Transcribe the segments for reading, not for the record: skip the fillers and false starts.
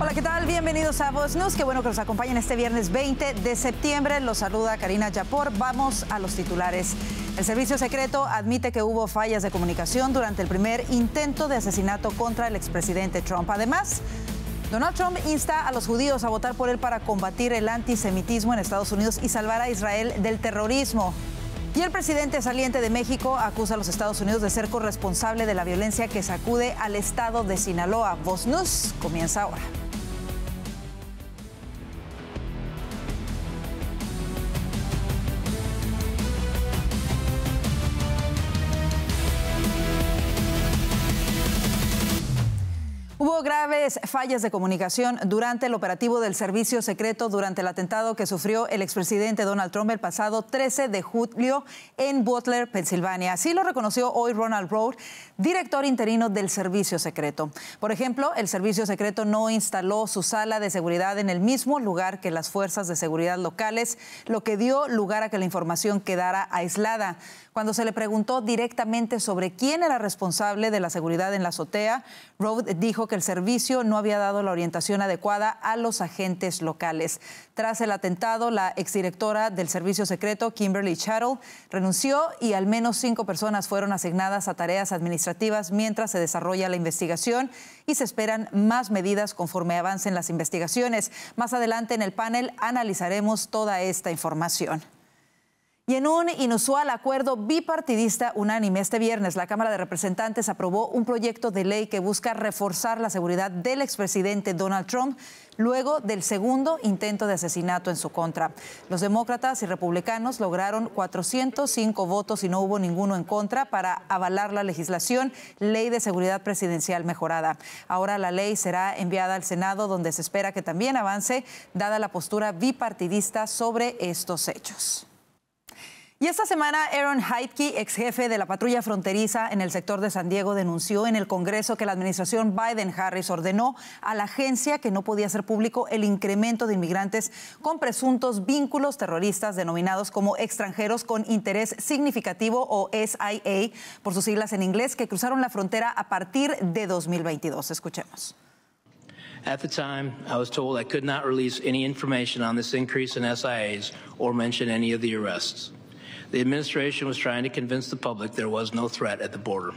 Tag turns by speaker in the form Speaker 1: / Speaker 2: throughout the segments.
Speaker 1: Hola, ¿qué tal? Bienvenidos a Voz News. Qué bueno que nos acompañen este viernes 20 de septiembre. Los saluda Karina Yapor. Vamos a los titulares. El servicio secreto admite que hubo fallas de comunicación durante el primer intento de asesinato contra el expresidente Trump. Además, Donald Trump insta a los judíos a votar por él para combatir el antisemitismo en Estados Unidos y salvar a Israel del terrorismo. Y el presidente saliente de México acusa a los Estados Unidos de ser corresponsable de la violencia que sacude al estado de Sinaloa. Voz News comienza ahora. Hubo graves fallas de comunicación durante el operativo del servicio secreto durante el atentado que sufrió el expresidente Donald Trump el pasado 13 de julio en Butler, Pensilvania. Así lo reconoció hoy Ronald Rowe, director interino del servicio secreto. Por ejemplo, el servicio secreto no instaló su sala de seguridad en el mismo lugar que las fuerzas de seguridad locales, lo que dio lugar a que la información quedara aislada. Cuando se le preguntó directamente sobre quién era responsable de la seguridad en la azotea, Rowe dijo que el servicio no había dado la orientación adecuada a los agentes locales. Tras el atentado, la exdirectora del servicio secreto, Kimberly Chattle, renunció y al menos 5 personas fueron asignadas a tareas administrativas mientras se desarrolla la investigación y se esperan más medidas conforme avancen las investigaciones. Más adelante en el panel analizaremos toda esta información. Y en un inusual acuerdo bipartidista unánime, este viernes la Cámara de Representantes aprobó un proyecto de ley que busca reforzar la seguridad del expresidente Donald Trump luego del segundo intento de asesinato en su contra. Los demócratas y republicanos lograron 405 votos y no hubo ninguno en contra para avalar la legislación Ley de Seguridad Presidencial mejorada. Ahora la ley será enviada al Senado, donde se espera que también avance, dada la postura bipartidista sobre estos hechos. Y esta semana, Aaron Heitke, ex jefe de la patrulla fronteriza en el sector de San Diego, denunció en el Congreso que la administración Biden-Harris ordenó a la agencia que no podía hacer público el incremento de inmigrantes con presuntos vínculos terroristas denominados como extranjeros con interés significativo o SIA, por sus siglas en inglés, que cruzaron la frontera a partir de 2022. Escuchemos.
Speaker 2: At the time, I was told I could not release any information on this increase in SIAs or mention any of the arrests. The administration was trying to convince the public there was no threat at the border.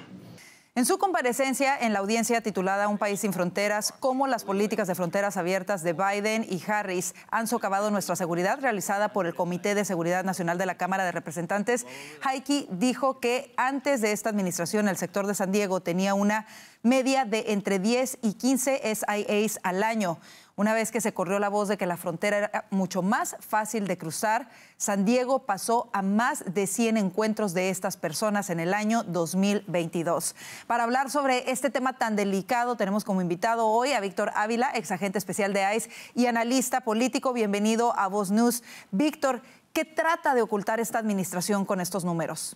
Speaker 1: En su comparecencia en la audiencia titulada Un país sin fronteras, cómo las políticas de fronteras abiertas de Biden y Harris han socavado nuestra seguridad, realizada por el Comité de Seguridad Nacional de la Cámara de Representantes, Heitke dijo que antes de esta administración el sector de San Diego tenía una media de entre 10 y 15 SIAs al año. Una vez que se corrió la voz de que la frontera era mucho más fácil de cruzar, San Diego pasó a más de 100 encuentros de estas personas en el año 2022. Para hablar sobre este tema tan delicado, tenemos como invitado hoy a Víctor Ávila, ex agente especial de ICE y analista político. Bienvenido a Voz News. Víctor, ¿qué trata de ocultar esta administración con estos números?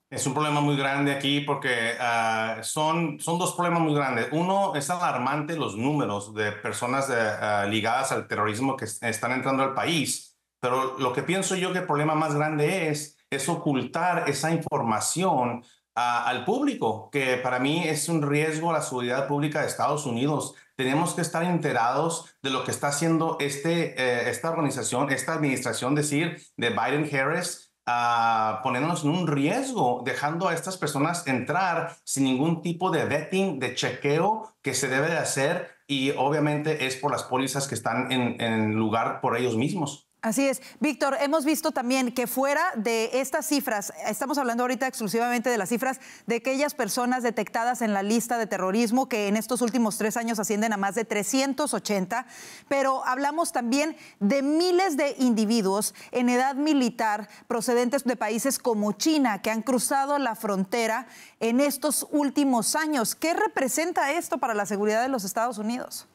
Speaker 3: Es un problema muy grande aquí porque son dos problemas muy grandes. Uno, es alarmante los números de personas ligadas al terrorismo que están entrando al país. Pero lo que pienso yo que el problema más grande es ocultar esa información al público, que para mí es un riesgo a la seguridad pública de Estados Unidos. Tenemos que estar enterados de lo que está haciendo esta organización, esta administración, de Biden-Harris, poniéndonos en un riesgo, dejando a estas personas entrar sin ningún tipo de vetting, de chequeo que se debe de hacer, y obviamente es por las pólizas que están en lugar por ellos mismos.
Speaker 1: Así es. Víctor, hemos visto también que fuera de estas cifras, estamos hablando ahorita exclusivamente de las cifras de aquellas personas detectadas en la lista de terrorismo, que en estos últimos 3 años ascienden a más de 380, pero hablamos también de miles de individuos en edad militar procedentes de países como China que han cruzado la frontera en estos últimos años. ¿Qué representa esto para la seguridad de los Estados Unidos?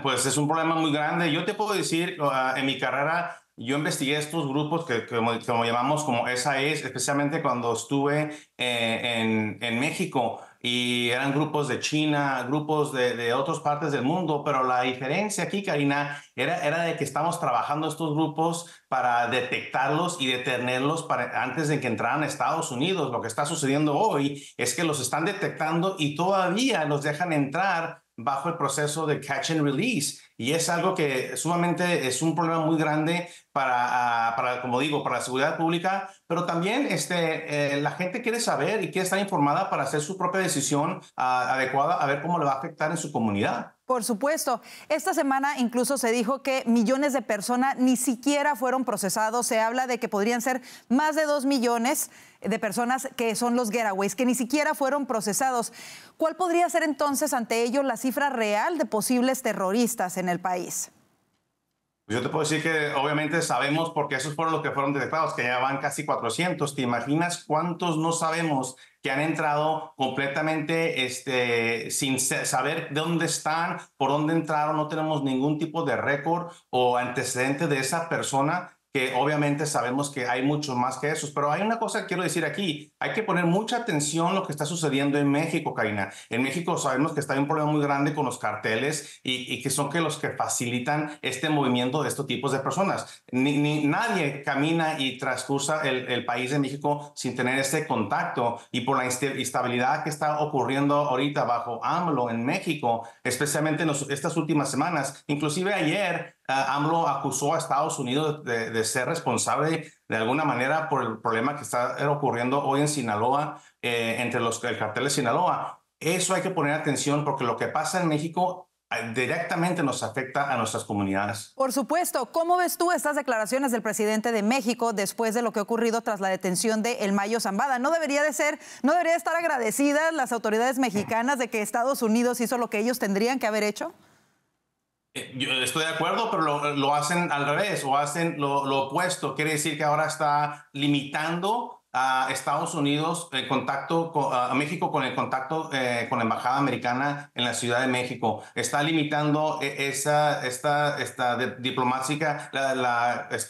Speaker 3: Pues es un problema muy grande. Yo te puedo decir, en mi carrera, yo investigué estos grupos que como llamamos como SIAs, especialmente cuando estuve en México, y eran grupos de China, grupos de otras partes del mundo, pero la diferencia aquí, Karina, era de que estamos trabajando estos grupos para detectarlos y detenerlos antes de que entraran a Estados Unidos. Lo que está sucediendo hoy es que los están detectando y todavía los dejan entrar bajo el proceso de catch and release. Y es algo que sumamente es un problema muy grande para como digo, para la seguridad pública, pero también la gente quiere saber y quiere estar informada para hacer su propia decisión adecuada a ver cómo le va a afectar en su comunidad.
Speaker 1: Por supuesto. Esta semana incluso se dijo que millones de personas ni siquiera fueron procesados. Se habla de que podrían ser más de 2 millones de personas que son los getaways, que ni siquiera fueron procesados. ¿Cuál podría ser entonces ante ello la cifra real de posibles terroristas en el país?
Speaker 3: Yo te puedo decir que obviamente sabemos, porque esos fueron los que fueron detectados, que ya van casi 400. ¿Te imaginas cuántos no sabemos que han entrado completamente sin saber de dónde están, por dónde entraron? No tenemos ningún tipo de récord o antecedente de esa persona, que obviamente sabemos que hay muchos más que esos. Pero hay una cosa que quiero decir aquí. Hay que poner mucha atención a lo que está sucediendo en México, Karina. En México sabemos que está un problema muy grande con los carteles y que son los que facilitan este movimiento de estos tipos de personas. Nadie camina y transcursa el país de México sin tener este contacto, y por la instabilidad que está ocurriendo ahorita bajo AMLO en México, especialmente en estas últimas semanas. Inclusive ayer AMLO acusó a Estados Unidos de ser responsable de alguna manera por el problema que está ocurriendo hoy en Sinaloa, entre el cartel de Sinaloa. Eso hay que poner atención, porque lo que pasa en México directamente nos afecta a nuestras comunidades.
Speaker 1: Por supuesto. ¿Cómo ves tú estas declaraciones del presidente de México después de lo que ha ocurrido tras la detención de El Mayo Zambada? ¿No debería estar agradecidas las autoridades mexicanas de que Estados Unidos hizo lo que ellos tendrían que haber hecho?
Speaker 3: Yo estoy de acuerdo, pero lo hacen al revés, o hacen lo opuesto. Quiere decir que ahora está limitando a Estados Unidos el contacto a México con el contacto con la embajada americana en la Ciudad de México. Está limitando esta diplomática,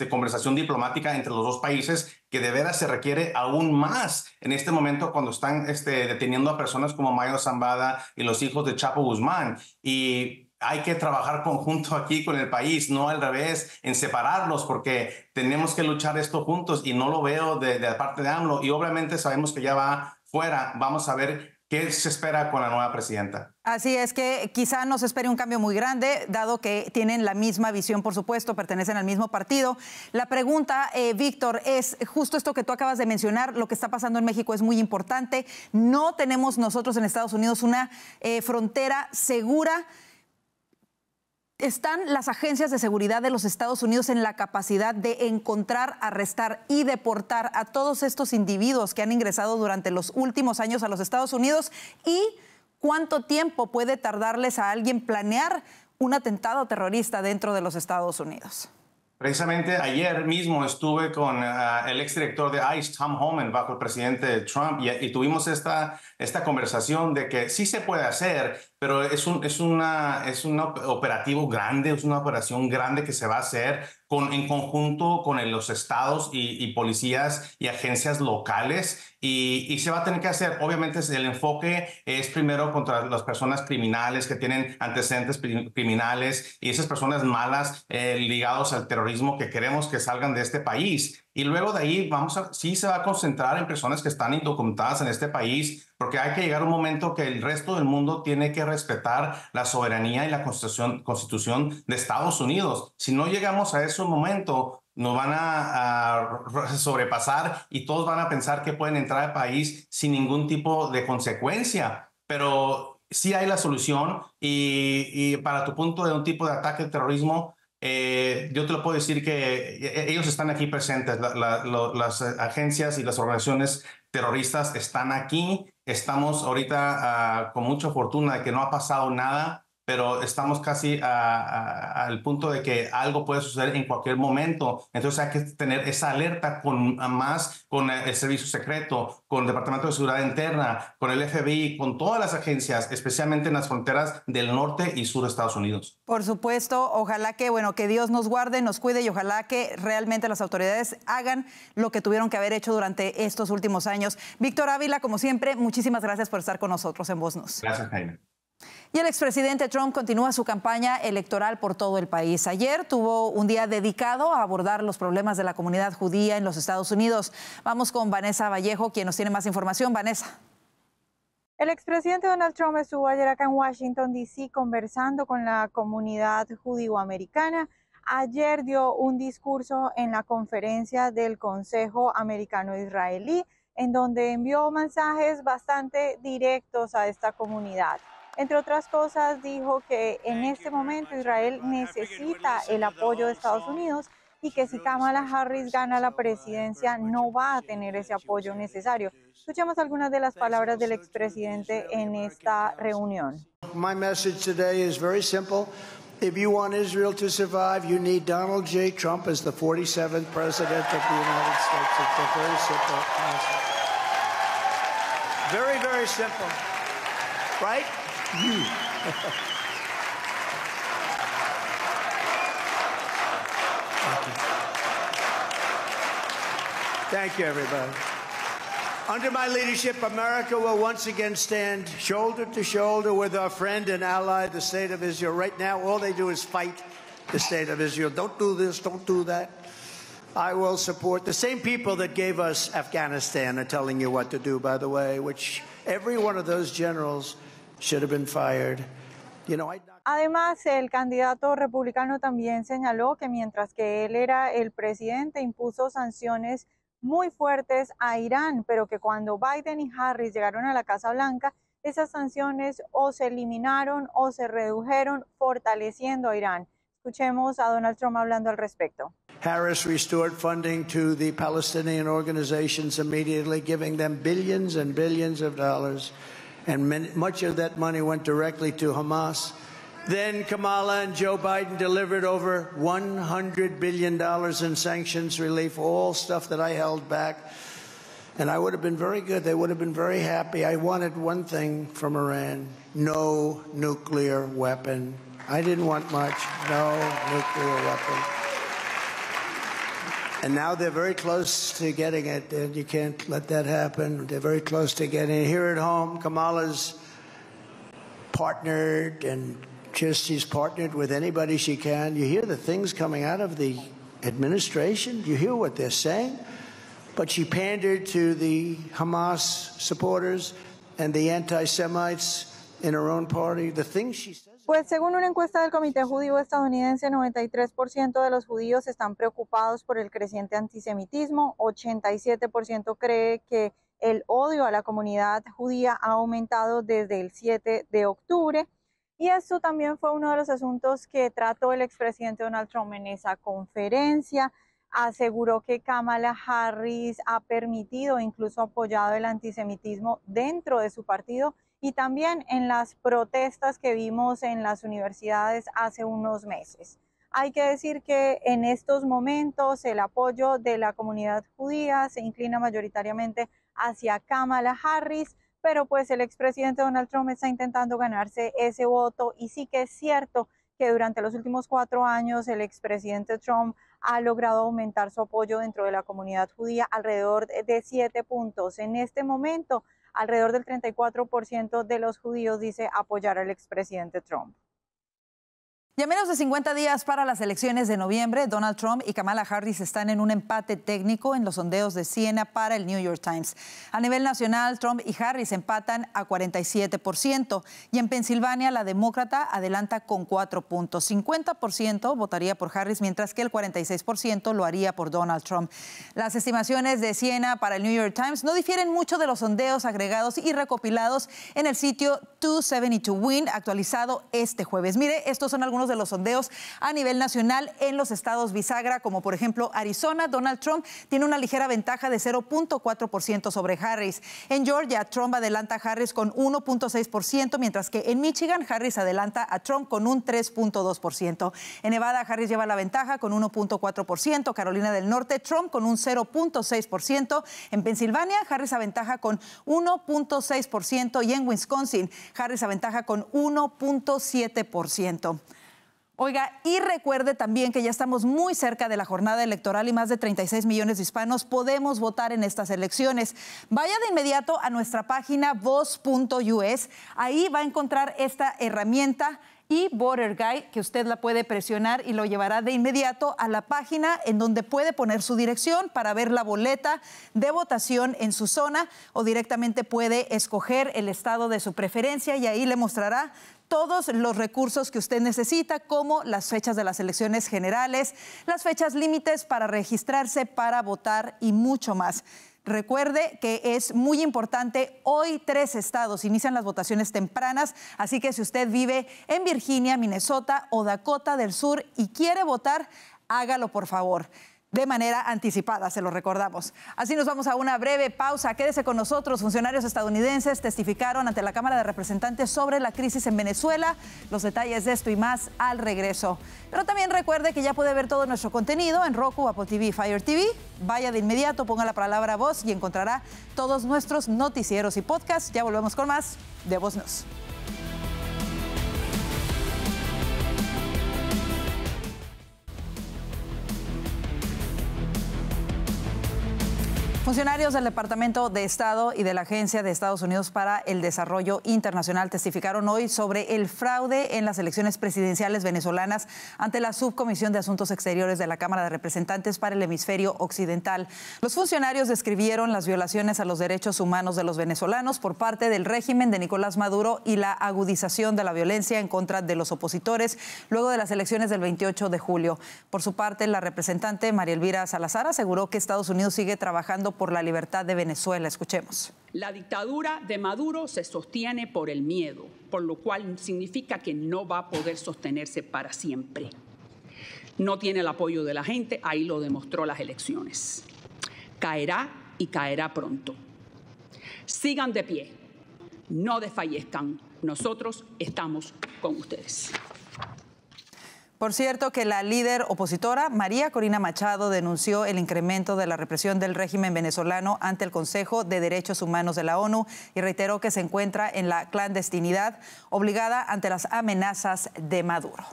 Speaker 3: conversación diplomática entre los dos países, que de veras se requiere aún más en este momento, cuando están deteniendo a personas como Mayo Zambada y los hijos de Chapo Guzmán. Y hay que trabajar conjunto aquí con el país, no al revés, en separarlos, porque tenemos que luchar esto juntos, y no lo veo de parte de AMLO. Y obviamente sabemos que ya va fuera. Vamos a ver qué se espera con la nueva presidenta.
Speaker 1: Así es, que quizá nos espere un cambio muy grande, dado que tienen la misma visión, por supuesto, pertenecen al mismo partido. La pregunta, Víctor, es justo esto que tú acabas de mencionar. Lo que está pasando en México es muy importante. No tenemos nosotros en Estados Unidos una frontera segura. ¿Están las agencias de seguridad de los Estados Unidos en la capacidad de encontrar, arrestar y deportar a todos estos individuos que han ingresado durante los últimos años a los Estados Unidos? ¿Y cuánto tiempo puede tardarles a alguien planear un atentado terrorista dentro de los Estados Unidos?
Speaker 3: Precisamente ayer mismo estuve con el exdirector de ICE, Tom Homan, bajo el presidente Trump, y tuvimos esta conversación de que sí se puede hacer, pero es un operativo grande, es una operación grande que se va a hacer en conjunto con los estados y policías y agencias locales, y se va a tener que hacer. Obviamente el enfoque es primero contra las personas criminales que tienen antecedentes criminales, y esas personas malas ligados al terrorismo, que queremos que salgan de este país. Y luego de ahí sí se va a concentrar en personas que están indocumentadas en este país, porque hay que llegar a un momento que el resto del mundo tiene que respetar la soberanía y la constitución de Estados Unidos. Si no llegamos a ese momento, nos van a sobrepasar, y todos van a pensar que pueden entrar al país sin ningún tipo de consecuencia. Pero sí hay la solución, y para tu punto de un tipo de ataque de terrorismo, yo te lo puedo decir que ellos están aquí presentes. Las agencias y las organizaciones terroristas están aquí. Estamos ahorita con mucha fortuna de que no ha pasado nada, pero estamos casi al punto de que algo puede suceder en cualquier momento. Entonces hay que tener esa alerta con el Servicio Secreto, con el Departamento de Seguridad Interna, con el FBI, con todas las agencias, especialmente en las fronteras del norte y sur de Estados Unidos.
Speaker 1: Por supuesto, ojalá que Dios nos guarde, nos cuide, y ojalá que realmente las autoridades hagan lo que tuvieron que haber hecho durante estos últimos años. Víctor Ávila, como siempre, muchísimas gracias por estar con nosotros en Voz News.
Speaker 3: Gracias, Jaime.
Speaker 1: Y el expresidente Trump continúa su campaña electoral por todo el país. Ayer tuvo un día dedicado a abordar los problemas de la comunidad judía en los Estados Unidos. Vamos con Vanessa Vallejo, quien nos tiene más información. Vanessa.
Speaker 4: El expresidente Donald Trump estuvo ayer acá en Washington, D.C., conversando con la comunidad judío-americana. Ayer dio un discurso en la conferencia del Consejo Americano-Israelí, en donde envió mensajes bastante directos a esta comunidad. Entre otras cosas, dijo que en este momento Israel necesita el apoyo de Estados Unidos y que si Kamala Harris gana la presidencia no va a tener ese apoyo necesario. Escuchemos algunas de las palabras del expresidente en esta reunión.
Speaker 5: My message today is very simple. If you want Israel to survive, you need Donald J. Trump as the 47th president of the United States. It's a very simple message. Very, very simple. Right? Thank you, everybody. Under my leadership, America will once again stand shoulder to shoulder with our friend and ally, the State of Israel. Right now, all they do is fight the State of Israel. Don't do this, don't do that. I will support the same people that gave us Afghanistan are telling you what to do, by the way, which every one of those generals should have been fired. You know,
Speaker 4: Además, el candidato republicano también señaló que mientras que él era el presidente, impuso sanciones muy fuertes a Irán, pero que cuando Biden y Harris llegaron a la Casa Blanca, esas sanciones o se eliminaron o se redujeron, fortaleciendo a Irán. Escuchemos a Donald Trump hablando al respecto.
Speaker 5: Harris restored funding to the Palestinian organizations immediately, giving them billions and billions of dollars, and much of that money went directly to Hamas. Then Kamala and Joe Biden delivered over $100 billion in sanctions relief, all stuff that I held back. And I would have been very good. They would have been very happy. I wanted one thing from Iran: no nuclear weapon. I didn't want much. No nuclear weapon. And now they're very close to getting it, and you can't let that happen. They're very close to getting it. Here at home, Kamala's partnered, and she's partnered with anybody she can. You hear the things coming out of the administration. You hear what they're saying. But she pandered to the Hamas supporters and the anti-Semites in her own party. The things she says.
Speaker 4: Pues según una encuesta del Comité Judío Estadounidense, 93% de los judíos están preocupados por el creciente antisemitismo, 87% cree que el odio a la comunidad judía ha aumentado desde el 7 de octubre. Y esto también fue uno de los asuntos que trató el expresidente Donald Trump en esa conferencia. Aseguró que Kamala Harris ha permitido, incluso apoyado el antisemitismo dentro de su partido y también en las protestas que vimos en las universidades hace unos meses. Hay que decir que en estos momentos el apoyo de la comunidad judía se inclina mayoritariamente hacia Kamala Harris, pero pues el expresidente Donald Trump está intentando ganarse ese voto y sí que es cierto que durante los últimos 4 años el expresidente Trump ha logrado aumentar su apoyo dentro de la comunidad judía alrededor de 7 puntos. En este momento, alrededor del 34% de los judíos dice apoyar al expresidente Trump.
Speaker 1: Y a menos de 50 días para las elecciones de noviembre, Donald Trump y Kamala Harris están en un empate técnico en los sondeos de Siena para el New York Times. A nivel nacional, Trump y Harris empatan a 47%. Y en Pensilvania, la demócrata adelanta con 4 puntos. 50% votaría por Harris, mientras que el 46% lo haría por Donald Trump. Las estimaciones de Siena para el New York Times no difieren mucho de los sondeos agregados y recopilados en el sitio 272Win, actualizado este jueves. Mire, estos son algunos de los sondeos a nivel nacional en los estados bisagra, como por ejemplo Arizona. Donald Trump tiene una ligera ventaja de 0.4% sobre Harris. En Georgia, Trump adelanta a Harris con 1.6%, mientras que en Michigan, Harris adelanta a Trump con un 3.2%. En Nevada, Harris lleva la ventaja con 1.4%. Carolina del Norte, Trump con un 0.6%. En Pensilvania, Harris aventaja con 1.6%. Y en Wisconsin, Harris aventaja con 1.7%. Oiga, y recuerde también que ya estamos muy cerca de la jornada electoral y más de 36 millones de hispanos podemos votar en estas elecciones. Vaya de inmediato a nuestra página voz.us. Ahí va a encontrar esta herramienta y Voter Guide, que usted la puede presionar y lo llevará de inmediato a la página en donde puede poner su dirección para ver la boleta de votación en su zona, o directamente puede escoger el estado de su preferencia y ahí le mostrará todos los recursos que usted necesita, como las fechas de las elecciones generales, las fechas límites para registrarse, para votar y mucho más. Recuerde que es muy importante, hoy 3 estados inician las votaciones tempranas, así que si usted vive en Virginia, Minnesota o Dakota del Sur y quiere votar, hágalo por favor. De manera anticipada, se lo recordamos. Así nos vamos a una breve pausa. Quédese con nosotros. Funcionarios estadounidenses testificaron ante la Cámara de Representantes sobre la crisis en Venezuela. Los detalles de esto y más al regreso. Pero también recuerde que ya puede ver todo nuestro contenido en Roku, Apple TV, Fire TV. Vaya de inmediato, ponga la palabra voz y encontrará todos nuestros noticieros y podcasts. Ya volvemos con más de Voz News. Funcionarios del Departamento de Estado y de la Agencia de Estados Unidos para el Desarrollo Internacional testificaron hoy sobre el fraude en las elecciones presidenciales venezolanas ante la Subcomisión de Asuntos Exteriores de la Cámara de Representantes para el Hemisferio Occidental. Los funcionarios describieron las violaciones a los derechos humanos de los venezolanos por parte del régimen de Nicolás Maduro y la agudización de la violencia en contra de los opositores luego de las elecciones del 28 de julio. Por su parte, la representante María Elvira Salazar aseguró que Estados Unidos sigue trabajando por la libertad de Venezuela. Escuchemos.
Speaker 6: La dictadura de Maduro se sostiene por el miedo, por lo cual significa que no va a poder sostenerse para siempre. No tiene el apoyo de la gente, ahí lo demostró las elecciones. Caerá y caerá pronto. Sigan de pie, no desfallezcan. Nosotros estamos con ustedes.
Speaker 1: Por cierto, que la líder opositora, María Corina Machado, denunció el incremento de la represión del régimen venezolano ante el Consejo de Derechos Humanos de la ONU y reiteró que se encuentra en la clandestinidad, obligada ante las amenazas de Maduro.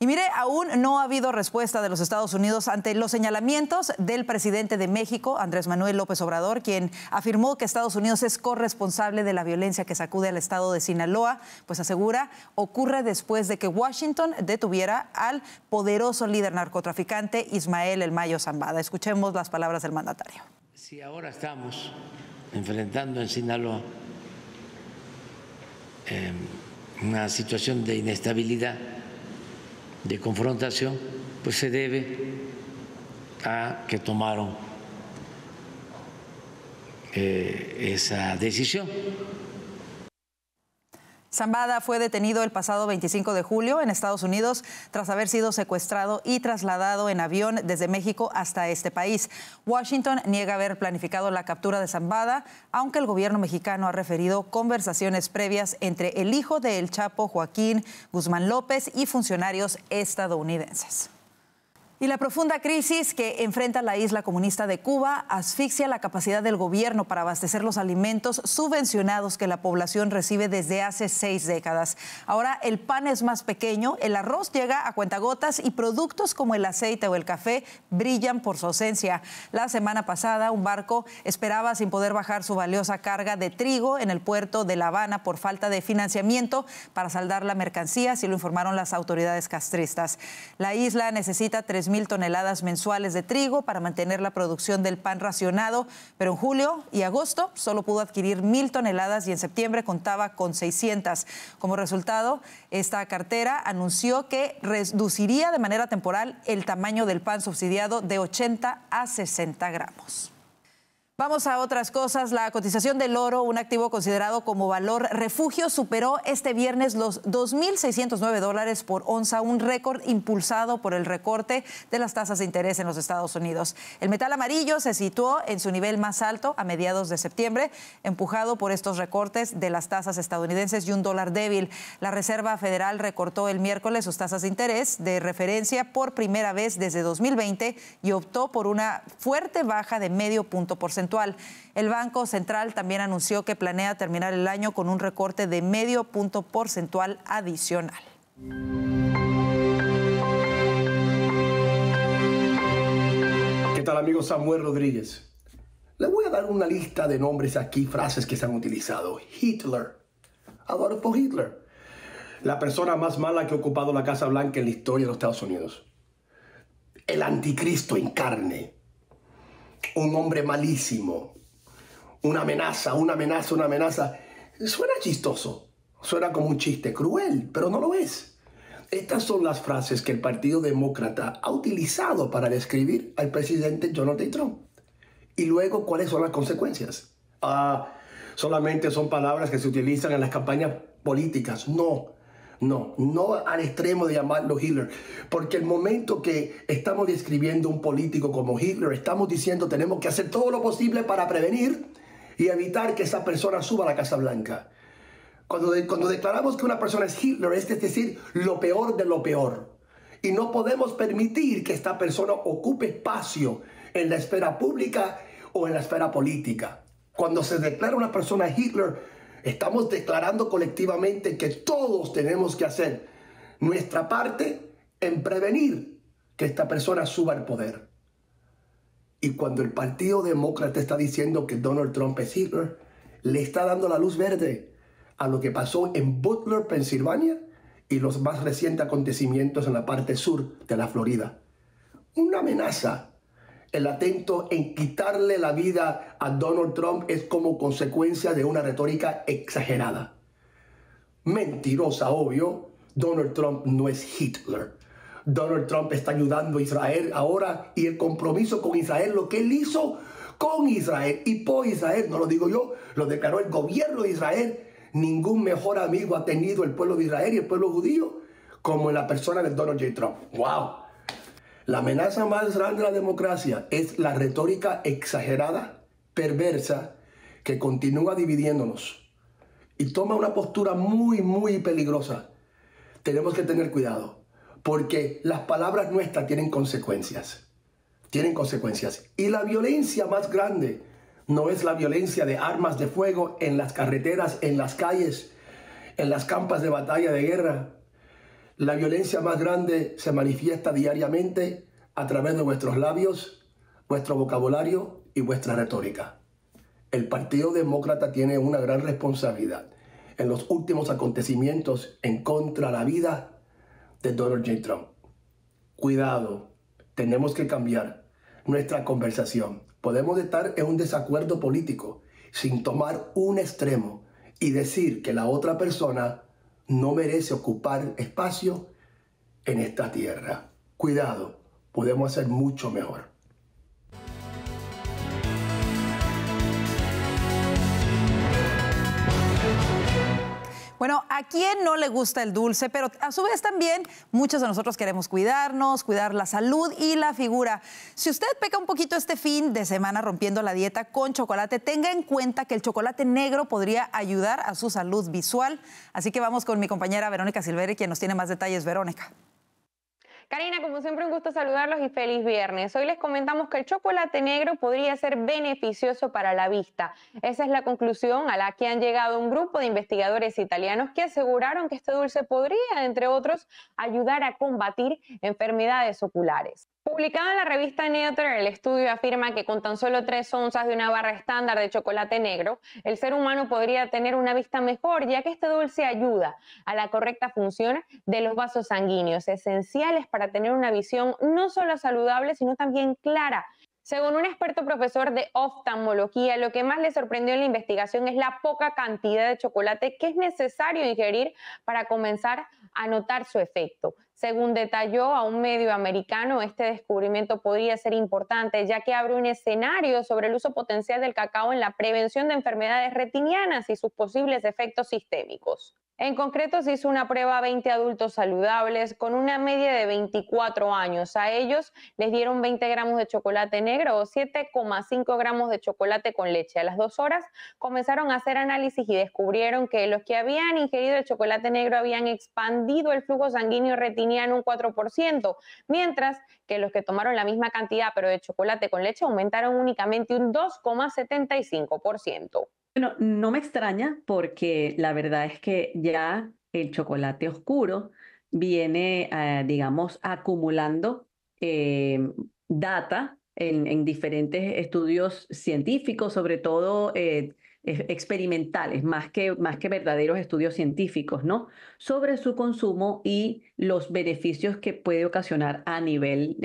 Speaker 1: Y mire, aún no ha habido respuesta de los Estados Unidos ante los señalamientos del presidente de México, Andrés Manuel López Obrador, quien afirmó que Estados Unidos es corresponsable de la violencia que sacude al estado de Sinaloa, pues asegura ocurre después de que Washington detuviera al poderoso líder narcotraficante Ismael El Mayo Zambada. Escuchemos las palabras del mandatario.
Speaker 7: Si ahora estamos enfrentando en Sinaloa una situación de inestabilidad, de confrontación, pues se debe a que tomaron esa decisión.
Speaker 1: Zambada fue detenido el pasado 25 de julio en Estados Unidos tras haber sido secuestrado y trasladado en avión desde México hasta este país. Washington niega haber planificado la captura de Zambada, aunque el gobierno mexicano ha referido conversaciones previas entre el hijo de El Chapo, Joaquín Guzmán López, y funcionarios estadounidenses. Y la profunda crisis que enfrenta la isla comunista de Cuba asfixia la capacidad del gobierno para abastecer los alimentos subvencionados que la población recibe desde hace 6 décadas. Ahora el pan es más pequeño, el arroz llega a cuentagotas y productos como el aceite o el café brillan por su ausencia. La semana pasada un barco esperaba sin poder bajar su valiosa carga de trigo en el puerto de La Habana por falta de financiamiento para saldar la mercancía, así lo informaron las autoridades castristas. La isla necesita 3,000 toneladas mensuales de trigo para mantener la producción del pan racionado, pero en julio y agosto solo pudo adquirir 1,000 toneladas y en septiembre contaba con 600. Como resultado, esta cartera anunció que reduciría de manera temporal el tamaño del pan subsidiado de 80 a 60 gramos. Vamos a otras cosas. La cotización del oro, un activo considerado como valor refugio, superó este viernes los $2,609 por onza, un récord impulsado por el recorte de las tasas de interés en los Estados Unidos. El metal amarillo se situó en su nivel más alto a mediados de septiembre, empujado por estos recortes de las tasas estadounidenses y un dólar débil. La Reserva Federal recortó el miércoles sus tasas de interés de referencia por primera vez desde 2020 y optó por una fuerte baja de medio punto porcentual. El Banco Central también anunció que planea terminar el año con un recorte de medio punto porcentual adicional.
Speaker 8: ¿Qué tal, amigo? Samuel Rodríguez. Le voy a dar una lista de nombres aquí, frases que se han utilizado. Hitler, Adolfo Hitler. la persona más mala que ha ocupado la Casa Blanca en la historia de los Estados Unidos. El anticristo en carne. Un hombre malísimo. Una amenaza, una amenaza, una amenaza. Suena chistoso. Suena como un chiste cruel, pero no lo es. Estas son las frases que el Partido Demócrata ha utilizado para describir al presidente Donald J. Trump. Y luego, ¿cuáles son las consecuencias? Solamente son palabras que se utilizan en las campañas políticas. No al extremo de llamarlo Hitler. Porque el momento que estamos describiendo un político como Hitler, estamos diciendo tenemos que hacer todo lo posible para prevenir y evitar que esa persona suba a la Casa Blanca. Cuando declaramos que una persona es Hitler, es decir, lo peor de lo peor. Y no podemos permitir que esta persona ocupe espacio en la esfera pública o en la esfera política. Cuando se declara una persona Hitler, estamos declarando colectivamente que todos tenemos que hacer nuestra parte en prevenir que esta persona suba al poder. Y cuando el Partido Demócrata está diciendo que Donald Trump es Hitler, le está dando la luz verde a lo que pasó en Butler, Pensilvania, y los más recientes acontecimientos en la parte sur de la Florida. Una amenaza. El atento en quitarle la vida a Donald Trump es como consecuencia de una retórica exagerada. Mentirosa, obvio. Donald Trump no es Hitler. Donald Trump está ayudando a Israel ahora, y el compromiso con Israel, lo que él hizo con Israel y por Israel, no lo digo yo, lo declaró el gobierno de Israel. Ningún mejor amigo ha tenido el pueblo de Israel y el pueblo judío como en la persona de Donald J. Trump. ¡Wow! La amenaza más grande de la democracia es la retórica exagerada, perversa, que continúa dividiéndonos y toma una postura muy, muy peligrosa. Tenemos que tener cuidado, porque las palabras nuestras tienen consecuencias. Tienen consecuencias. Y la violencia más grande no es la violencia de armas de fuego en las carreteras, en las calles, en las campas de batalla de guerra. La violencia más grande se manifiesta diariamente a través de vuestros labios, vuestro vocabulario y vuestra retórica. El Partido Demócrata tiene una gran responsabilidad en los últimos acontecimientos en contra de la vida de Donald J. Trump. Cuidado, tenemos que cambiar nuestra conversación. Podemos estar en un desacuerdo político sin tomar un extremo y decir que la otra persona no merece ocupar espacio en esta tierra. Cuidado, podemos hacer mucho mejor.
Speaker 1: Bueno, ¿a quién no le gusta el dulce? Pero a su vez también muchos de nosotros queremos cuidarnos, cuidar la salud y la figura. Si usted peca un poquito este fin de semana rompiendo la dieta con chocolate, tenga en cuenta que el chocolate negro podría ayudar a su salud visual. Así que vamos con mi compañera Verónica Silveri, quien nos tiene más detalles. Verónica.
Speaker 9: Karina, como siempre, un gusto saludarlos y feliz viernes. Hoy les comentamos que el chocolate negro podría ser beneficioso para la vista. Esa es la conclusión a la que han llegado un grupo de investigadores italianos que aseguraron que este dulce podría, entre otros, ayudar a combatir enfermedades oculares. Publicado en la revista Nature, el estudio afirma que con tan solo 3 onzas de una barra estándar de chocolate negro, el ser humano podría tener una vista mejor, ya que este dulce ayuda a la correcta función de los vasos sanguíneos, esenciales para tener una visión no solo saludable, sino también clara. Según un experto profesor de oftalmología, lo que más le sorprendió en la investigación es la poca cantidad de chocolate que es necesario ingerir para comenzar a notar su efecto. Según detalló a un medio americano, este descubrimiento podría ser importante, ya que abre un escenario sobre el uso potencial del cacao en la prevención de enfermedades retinianas y sus posibles efectos sistémicos. En concreto, se hizo una prueba a 20 adultos saludables con una media de 24 años. A ellos les dieron 20 gramos de chocolate negro o 7,5 gramos de chocolate con leche. A las 2 horas comenzaron a hacer análisis y descubrieron que los que habían ingerido el chocolate negro habían expandido el flujo sanguíneo retiniano un 4%, mientras que los que tomaron la misma cantidad pero de chocolate con leche aumentaron únicamente un 2,75%.
Speaker 10: Bueno, no me extraña porque la verdad es que ya el chocolate oscuro viene, digamos, acumulando data en diferentes estudios científicos, sobre todo experimentales, más que verdaderos estudios científicos, ¿no? Sobre su consumo y los beneficios que puede ocasionar a nivel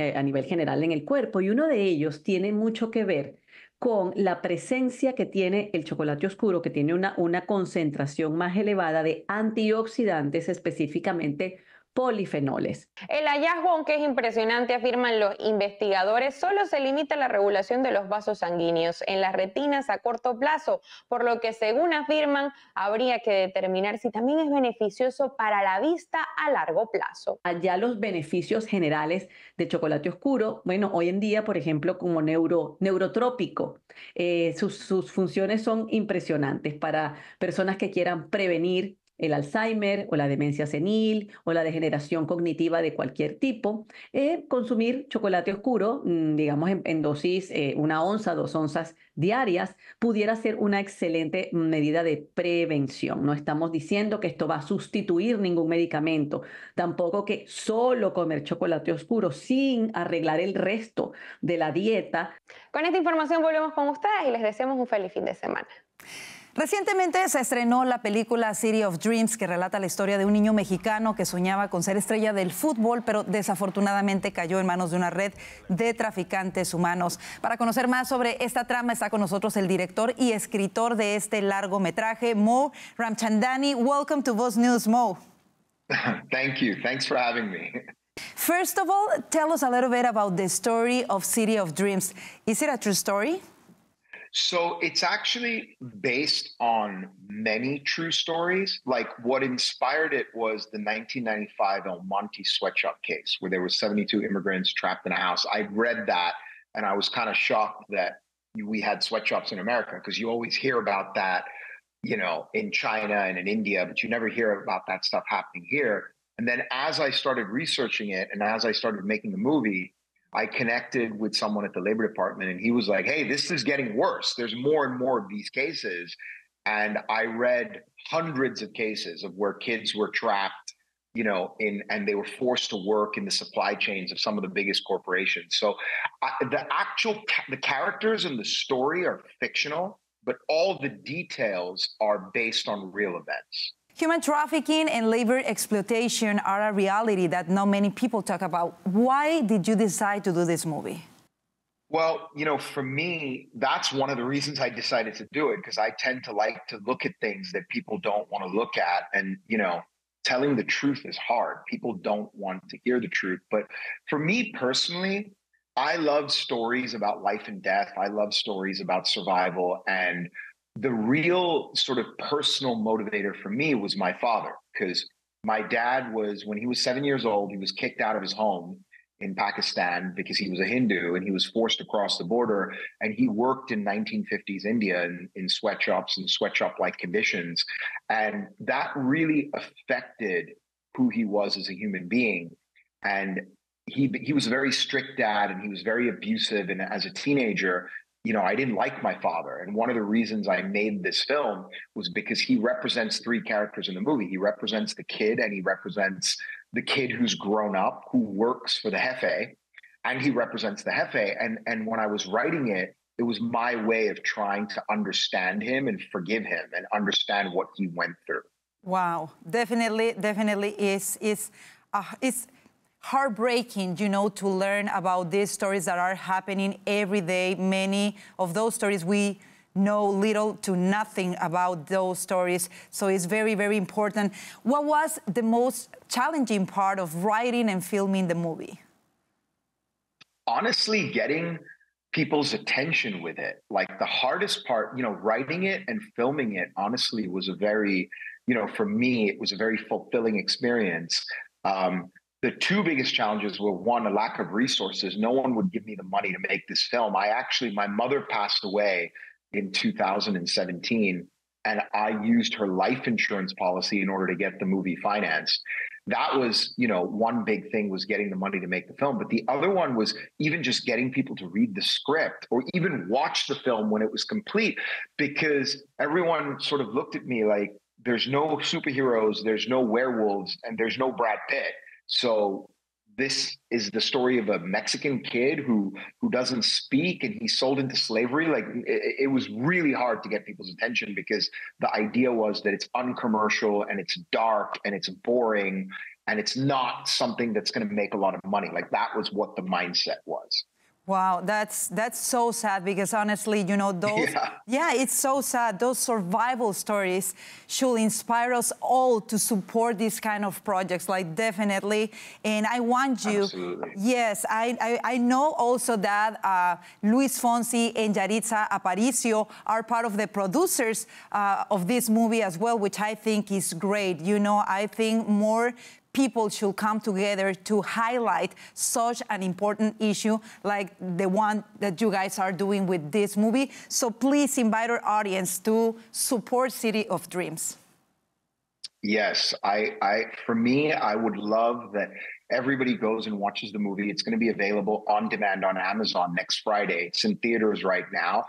Speaker 10: general en el cuerpo. Y uno de ellos tiene mucho que ver con la presencia que tiene el chocolate oscuro, que tiene una concentración más elevada de antioxidantes, específicamente polifenoles.
Speaker 9: El hallazgo, aunque es impresionante, afirman los investigadores, solo se limita a la regulación de los vasos sanguíneos en las retinas a corto plazo, por lo que, según afirman, habría que determinar si también es beneficioso para la vista a largo plazo.
Speaker 10: Allá los beneficios generales de chocolate oscuro, bueno, hoy en día, por ejemplo, como neurotrópico, sus funciones son impresionantes para personas que quieran prevenir el Alzheimer o la demencia senil o la degeneración cognitiva de cualquier tipo. Consumir chocolate oscuro, digamos en dosis 1 onza, 2 onzas diarias, pudiera ser una excelente medida de prevención. No estamos diciendo que esto va a sustituir ningún medicamento, tampoco que solo comer chocolate oscuro sin arreglar el resto de la dieta.
Speaker 9: Con esta información volvemos con ustedes y les deseamos un feliz fin de semana.
Speaker 1: Recientemente se estrenó la película City of Dreams, que relata la historia de un niño mexicano que soñaba con ser estrella del fútbol, pero desafortunadamente cayó en manos de una red de traficantes humanos. Para conocer más sobre esta trama está con nosotros el director y escritor de este largometraje, Mo Ramchandani. Welcome to Voz News, Mo.
Speaker 11: Thank you. Thanks for having me.
Speaker 1: First of all, tell us a little bit about the story of City of Dreams. Is it a true story?
Speaker 11: So it's actually based on many true stories. Like what inspired it was the 1995 El Monte sweatshop case, where there were 72 immigrants trapped in a house. I read that and I was kind of shocked that we had sweatshops in America, because you always hear about that, you know, in China and in India, but you never hear about that stuff happening here. And then as I started researching it and as I started making the movie, I connected with someone at the Labor Department, and he was like, hey, this is getting worse. There's more and more of these cases. And I read hundreds of cases of where kids were trapped, you know, and they were forced to work in the supply chains of some of the biggest corporations. So the characters and the story are fictional, but all the details are based on real events.
Speaker 1: Human trafficking and labor exploitation are a reality that not many people talk about. Why did you decide to do this movie?
Speaker 11: Well, you know, for me, that's one of the reasons I decided to do it, because I tend to like to look at things that people don't want to look at. And, you know, telling the truth is hard. People don't want to hear the truth. But for me personally, I love stories about life and death. I love stories about survival. And the real sort of personal motivator for me was my father, because my dad was, when he was 7 years old, he was kicked out of his home in Pakistan because he was a Hindu, and he was forced to cross the border. And he worked in 1950s India in sweatshops and sweatshop-like conditions. And that really affected who he was as a human being. And he was a very strict dad, and he was very abusive. And as a teenager, you know, I didn't like my father. And one of the reasons I made this film was because he represents three characters in the movie. He represents the kid, and he represents the kid who's grown up, who works for the Jefe, and he represents the Jefe. And when I was writing it, it was my way of trying to understand him and forgive him and understand what he went through.
Speaker 1: Wow, definitely is heartbreaking, you know, to learn about these stories that are happening every day. Many of those stories, we know little to nothing about those stories. So it's very, very important. What was the most challenging part of writing and filming the movie?
Speaker 11: Honestly, getting people's attention with it. Like the hardest part, you know, writing it and filming it, honestly, was a very, you know, for me, it was a very fulfilling experience. The two biggest challenges were, one, a lack of resources. No one would give me the money to make this film. My mother passed away in 2017, and I used her life insurance policy in order to get the movie financed. That was, you know, one big thing, was getting the money to make the film. But the other one was even just getting people to read the script or even watch the film when it was complete, because everyone sort of looked at me like, there's no superheroes, there's no werewolves, and there's no Brad Pitt. So this is the story of a Mexican kid who doesn't speak and he's sold into slavery. Like it was really hard to get people's attention because the idea was that it's uncommercial and it's dark and it's boring and it's not something that's going to make a lot of money. Like that was what the mindset was.
Speaker 1: Wow, that's so sad because honestly, you know, those, it's so sad. Those survival stories should inspire us all to support these kind of projects, like definitely. And I want you,
Speaker 11: Absolutely.
Speaker 1: Yes, I know also that Luis Fonsi and Yaritza Aparicio are part of the producers of this movie as well, which I think is great. You know, I think more people should come together to highlight such an important issue like the one that you guys are doing with this movie. So please invite our audience to support City of Dreams.
Speaker 11: Yes, for me, I would love that everybody goes and watches the movie. It's going to be available on demand on Amazon next Friday. It's in theaters right now.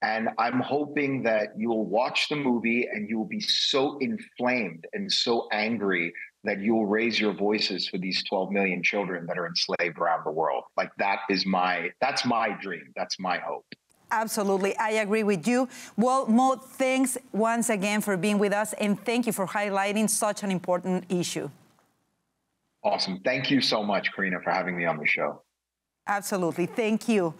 Speaker 11: And I'm hoping that you will watch the movie and you will be so inflamed and so angry that you will raise your voices for these 12 million children that are enslaved around the world. Like that's my dream. That's my hope.
Speaker 1: Absolutely. I agree with you. Well, Mo, thanks once again for being with us, and thank you for highlighting such an important issue.
Speaker 11: Awesome. Thank you so much, Karina, for having me on the show.
Speaker 1: Absolutely. Thank you.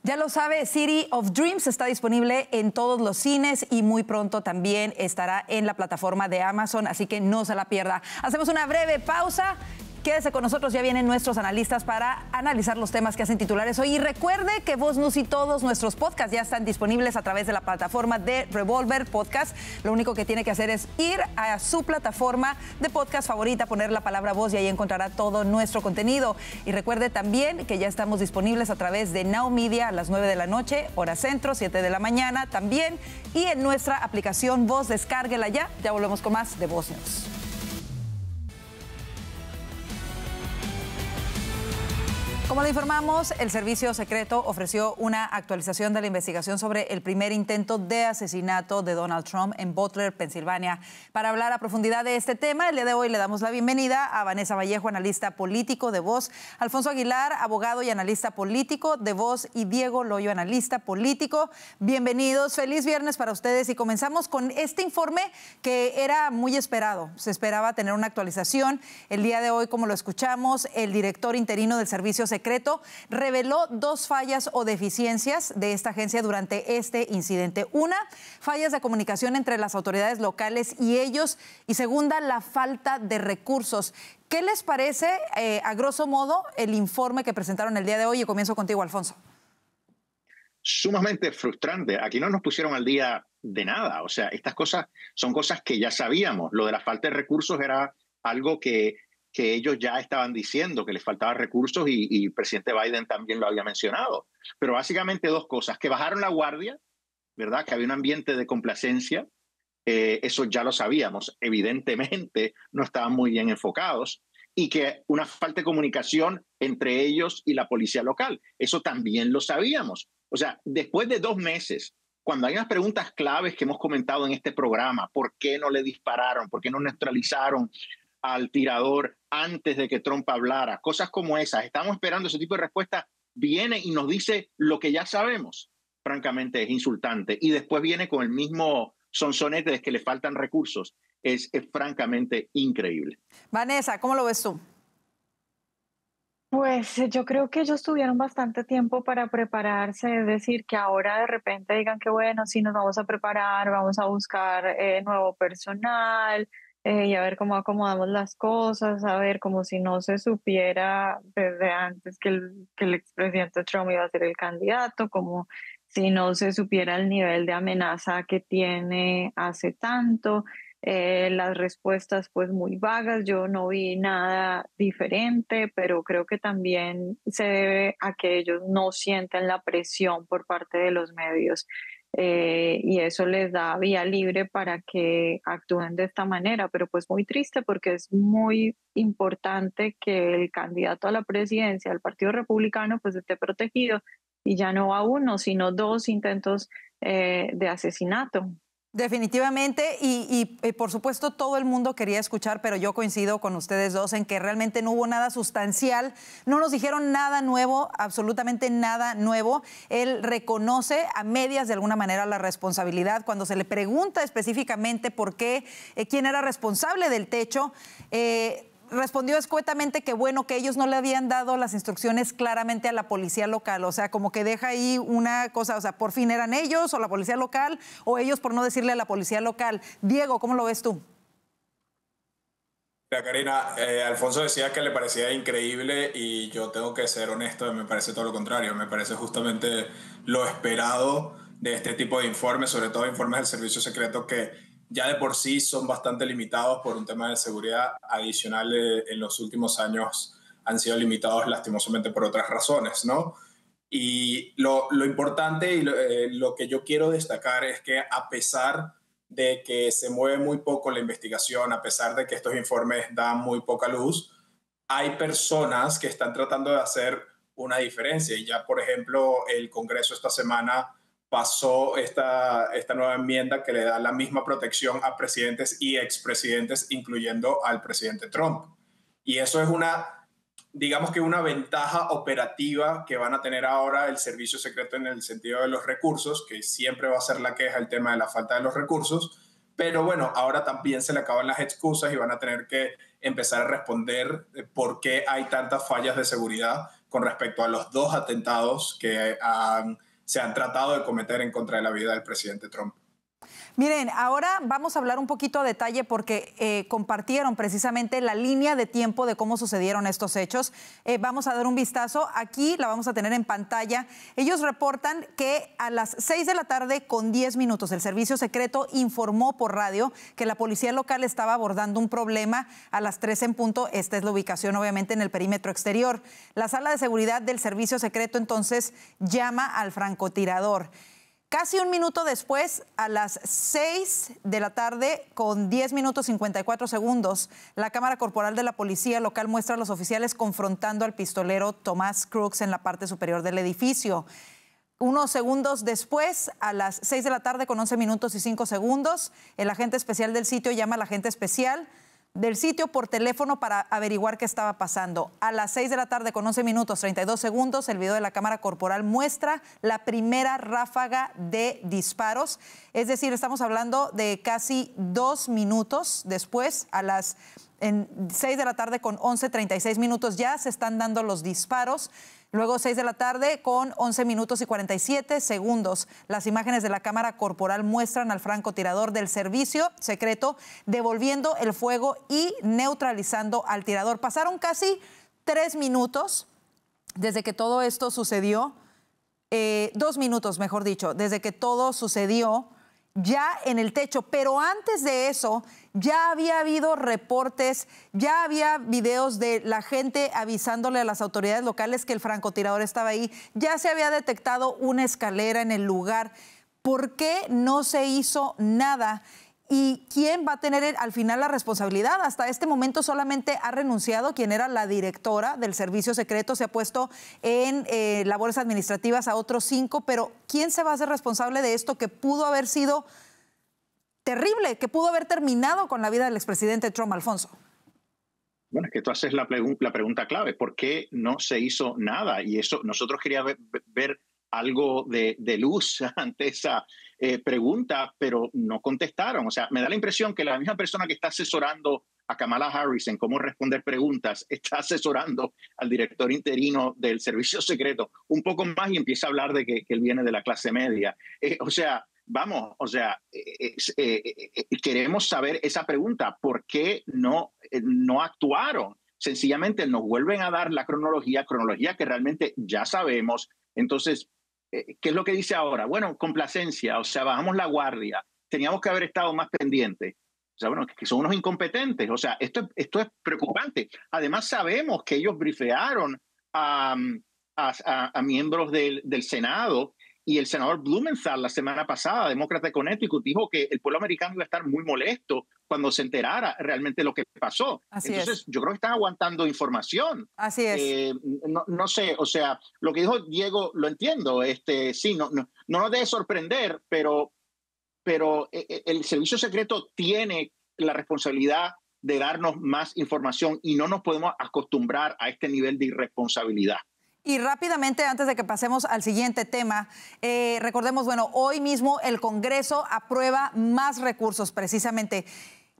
Speaker 1: Ya lo sabe, City of Dreams está disponible en todos los cines y muy pronto también estará en la plataforma de Amazon, así que no se la pierda. Hacemos una breve pausa. Quédese con nosotros, ya vienen nuestros analistas para analizar los temas que hacen titulares hoy. Y recuerde que Voz News y todos nuestros podcasts ya están disponibles a través de la plataforma de Revolver Podcast. Lo único que tiene que hacer es ir a su plataforma de podcast favorita, poner la palabra voz y ahí encontrará todo nuestro contenido. Y recuerde también que ya estamos disponibles a través de Now Media a las 9 de la noche, hora centro, 7 de la mañana también. Y en nuestra aplicación Voz, descárguela ya. Ya volvemos con más de Voz News. Como le informamos, el Servicio Secreto ofreció una actualización de la investigación sobre el primer intento de asesinato de Donald Trump en Butler, Pensilvania. Para hablar a profundidad de este tema, el día de hoy le damos la bienvenida a Vanessa Vallejo, analista político de Voz, Alfonso Aguilar, abogado y analista político de Voz, y Diego Loyo, analista político. Bienvenidos, feliz viernes para ustedes y comenzamos con este informe que era muy esperado. Se esperaba tener una actualización. El día de hoy, como lo escuchamos, el director interino del Servicio Secreto reveló 2 fallas o deficiencias de esta agencia durante este incidente. Una, fallas de comunicación entre las autoridades locales y ellos, y segunda, la falta de recursos. ¿Qué les parece, a grosso modo, el informe que presentaron el día de hoy? Y comienzo contigo, Alfonso.
Speaker 12: Sumamente frustrante. Aquí no nos pusieron al día de nada. O sea, estas cosas son cosas que ya sabíamos. Lo de la falta de recursos era algo que ellos ya estaban diciendo, que les faltaba recursos y el presidente Biden también lo había mencionado. Pero básicamente 2 cosas, que bajaron la guardia, ¿verdad? Que había un ambiente de complacencia, eso ya lo sabíamos, evidentemente no estaban muy bien enfocados, y que una falta de comunicación entre ellos y la policía local, eso también lo sabíamos. O sea, después de 2 meses, cuando hay unas preguntas claves que hemos comentado en este programa, ¿por qué no le dispararon? ¿Por qué no neutralizaron al tirador antes de que Trump hablara? Cosas como esas. Estamos esperando ese tipo de respuesta. Viene y nos dice lo que ya sabemos. Francamente, es insultante. Y después viene con el mismo sonsonete de que le faltan recursos. Es francamente increíble.
Speaker 1: Vanessa, ¿cómo lo ves tú?
Speaker 4: Pues yo creo que ellos tuvieron bastante tiempo para prepararse, es decir, que ahora de repente digan que bueno, sí nos vamos a preparar, vamos a buscar nuevo personal, y a ver cómo acomodamos las cosas, a ver, como si no se supiera desde antes que el expresidente Trump iba a ser el candidato, como si no se supiera el nivel de amenaza que tiene hace tanto. Las respuestas pues muy vagas, yo no vi nada diferente, pero creo que también se debe a que ellos no sienten la presión por parte de los medios. Y eso les da vía libre para que actúen de esta manera, pero pues muy triste porque es muy importante que el candidato a la presidencia del Partido Republicano pues esté protegido, y ya no a 1, sino 2 intentos de asesinato.
Speaker 1: Definitivamente, y por supuesto todo el mundo quería escuchar, pero yo coincido con ustedes dos en que realmente no hubo nada sustancial, no nos dijeron nada nuevo, absolutamente nada nuevo. Él reconoce a medias de alguna manera la responsabilidad. Cuando se le pregunta específicamente por qué, quién era responsable del techo, respondió escuetamente que bueno, que ellos no le habían dado las instrucciones claramente a la policía local, o sea, como que deja ahí una cosa, o sea, por fin eran ellos o la policía local, o ellos por no decirle a la policía local. Diego, ¿cómo lo ves tú?
Speaker 13: Mira, Karina, Alfonso decía que le parecía increíble y yo tengo que ser honesto, me parece todo lo contrario, me parece justamente lo esperado de este tipo de informes, sobre todo informes del servicio secreto que ya de por sí son bastante limitados por un tema de seguridad adicional. En los últimos años han sido limitados lastimosamente por otras razones, ¿no? Y lo importante y lo que yo quiero destacar es que a pesar de que se mueve muy poco la investigación, a pesar de que estos informes dan muy poca luz, hay personas que están tratando de hacer una diferencia. Y ya, por ejemplo, el Congreso esta semana pasó esta nueva enmienda que le da la misma protección a presidentes y expresidentes, incluyendo al presidente Trump. Y eso es digamos que una ventaja operativa que van a tener ahora el servicio secreto en el sentido de los recursos, que siempre va a ser la queja el tema de la falta de los recursos, pero bueno, ahora también se le acaban las excusas y van a tener que empezar a responder por qué hay tantas fallas de seguridad con respecto a los 2 atentados que se han tratado de cometer en contra de la vida del presidente Trump.
Speaker 1: Miren, ahora vamos a hablar un poquito a detalle porque compartieron precisamente la línea de tiempo de cómo sucedieron estos hechos. Vamos a dar un vistazo. Aquí la vamos a tener en pantalla. Ellos reportan que a las 6 de la tarde con 10 minutos el servicio secreto informó por radio que la policía local estaba abordando un problema a las 3 en punto. Esta es la ubicación, obviamente, en el perímetro exterior. La sala de seguridad del servicio secreto entonces llama al francotirador. Casi un minuto después, a las 6 de la tarde, con 10 minutos 54 segundos, la cámara corporal de la policía local muestra a los oficiales confrontando al pistolero Thomas Crooks en la parte superior del edificio. Unos segundos después, a las 6 de la tarde, con 11 minutos y 5 segundos, el agente especial del sitio llama al agente especial del sitio por teléfono para averiguar qué estaba pasando. A las 6 de la tarde con 11 minutos 32 segundos, el video de la cámara corporal muestra la primera ráfaga de disparos. Es decir, estamos hablando de casi 2 minutos después, a las 6 de la tarde con 11:36 minutos ya se están dando los disparos. Luego 6 de la tarde con 11 minutos y 47 segundos. Las imágenes de la cámara corporal muestran al francotirador del servicio secreto devolviendo el fuego y neutralizando al tirador. Pasaron casi 3 minutos desde que todo esto sucedió, 2 minutos, mejor dicho, desde que todo sucedió ya en el techo. Pero antes de eso, ya había habido reportes, ya había videos de la gente avisándole a las autoridades locales que el francotirador estaba ahí. Ya se había detectado una escalera en el lugar. ¿Por qué no se hizo nada? ¿Y quién va a tener al final la responsabilidad? Hasta este momento solamente ha renunciado quien era la directora del servicio secreto. Se ha puesto en labores administrativas a otros 5, pero ¿quién se va a hacer responsable de esto que pudo haber sido terrible, que pudo haber terminado con la vida del expresidente Trump, Alfonso?
Speaker 12: Bueno, es que tú haces la pregunta clave. ¿Por qué no se hizo nada? Y eso, nosotros queríamos ver algo de luz ante esa pregunta, pero no contestaron. O sea, me da la impresión que la misma persona que está asesorando a Kamala Harris en cómo responder preguntas está asesorando al director interino del servicio secreto un poco más y empieza a hablar de que él viene de la clase media. Queremos saber esa pregunta. ¿Por qué no actuaron? Sencillamente nos vuelven a dar la cronología que realmente ya sabemos. Entonces, ¿qué es lo que dice ahora? Bueno, complacencia, o sea, bajamos la guardia, teníamos que haber estado más pendientes. O sea, bueno, que son unos incompetentes. O sea, esto es preocupante. Además, sabemos que ellos brifearon a miembros del Senado, y el senador Blumenthal la semana pasada, demócrata de Connecticut, dijo que el pueblo americano iba a estar muy molesto cuando se enterara realmente lo que pasó. Entonces, yo creo que están aguantando información.
Speaker 1: Así es.
Speaker 12: No sé, o sea, lo que dijo Diego lo entiendo. Sí, no nos debe sorprender, pero pero el servicio secreto tiene la responsabilidad de darnos más información y no nos podemos acostumbrar a este nivel de irresponsabilidad.
Speaker 1: Y rápidamente, antes de que pasemos al siguiente tema, recordemos, bueno, hoy mismo el Congreso aprueba más recursos precisamente.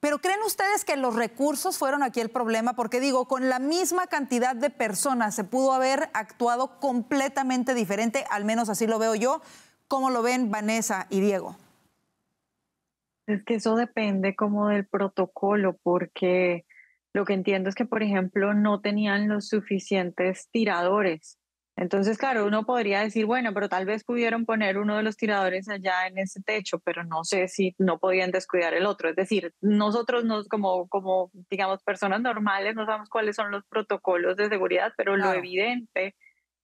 Speaker 1: Pero ¿creen ustedes que los recursos fueron aquí el problema? Porque digo, con la misma cantidad de personas se pudo haber actuado completamente diferente, al menos así lo veo yo. ¿Cómo lo ven Vanessa y Diego?
Speaker 4: Es que eso depende como del protocolo, porque lo que entiendo es que, por ejemplo, no tenían los suficientes tiradores. Entonces, claro, uno podría decir, bueno, pero tal vez pudieron poner uno de los tiradores allá en ese techo, pero no sé si no podían descuidar el otro. Es decir, nosotros como digamos, personas normales no sabemos cuáles son los protocolos de seguridad, pero
Speaker 1: Claro.
Speaker 4: lo evidente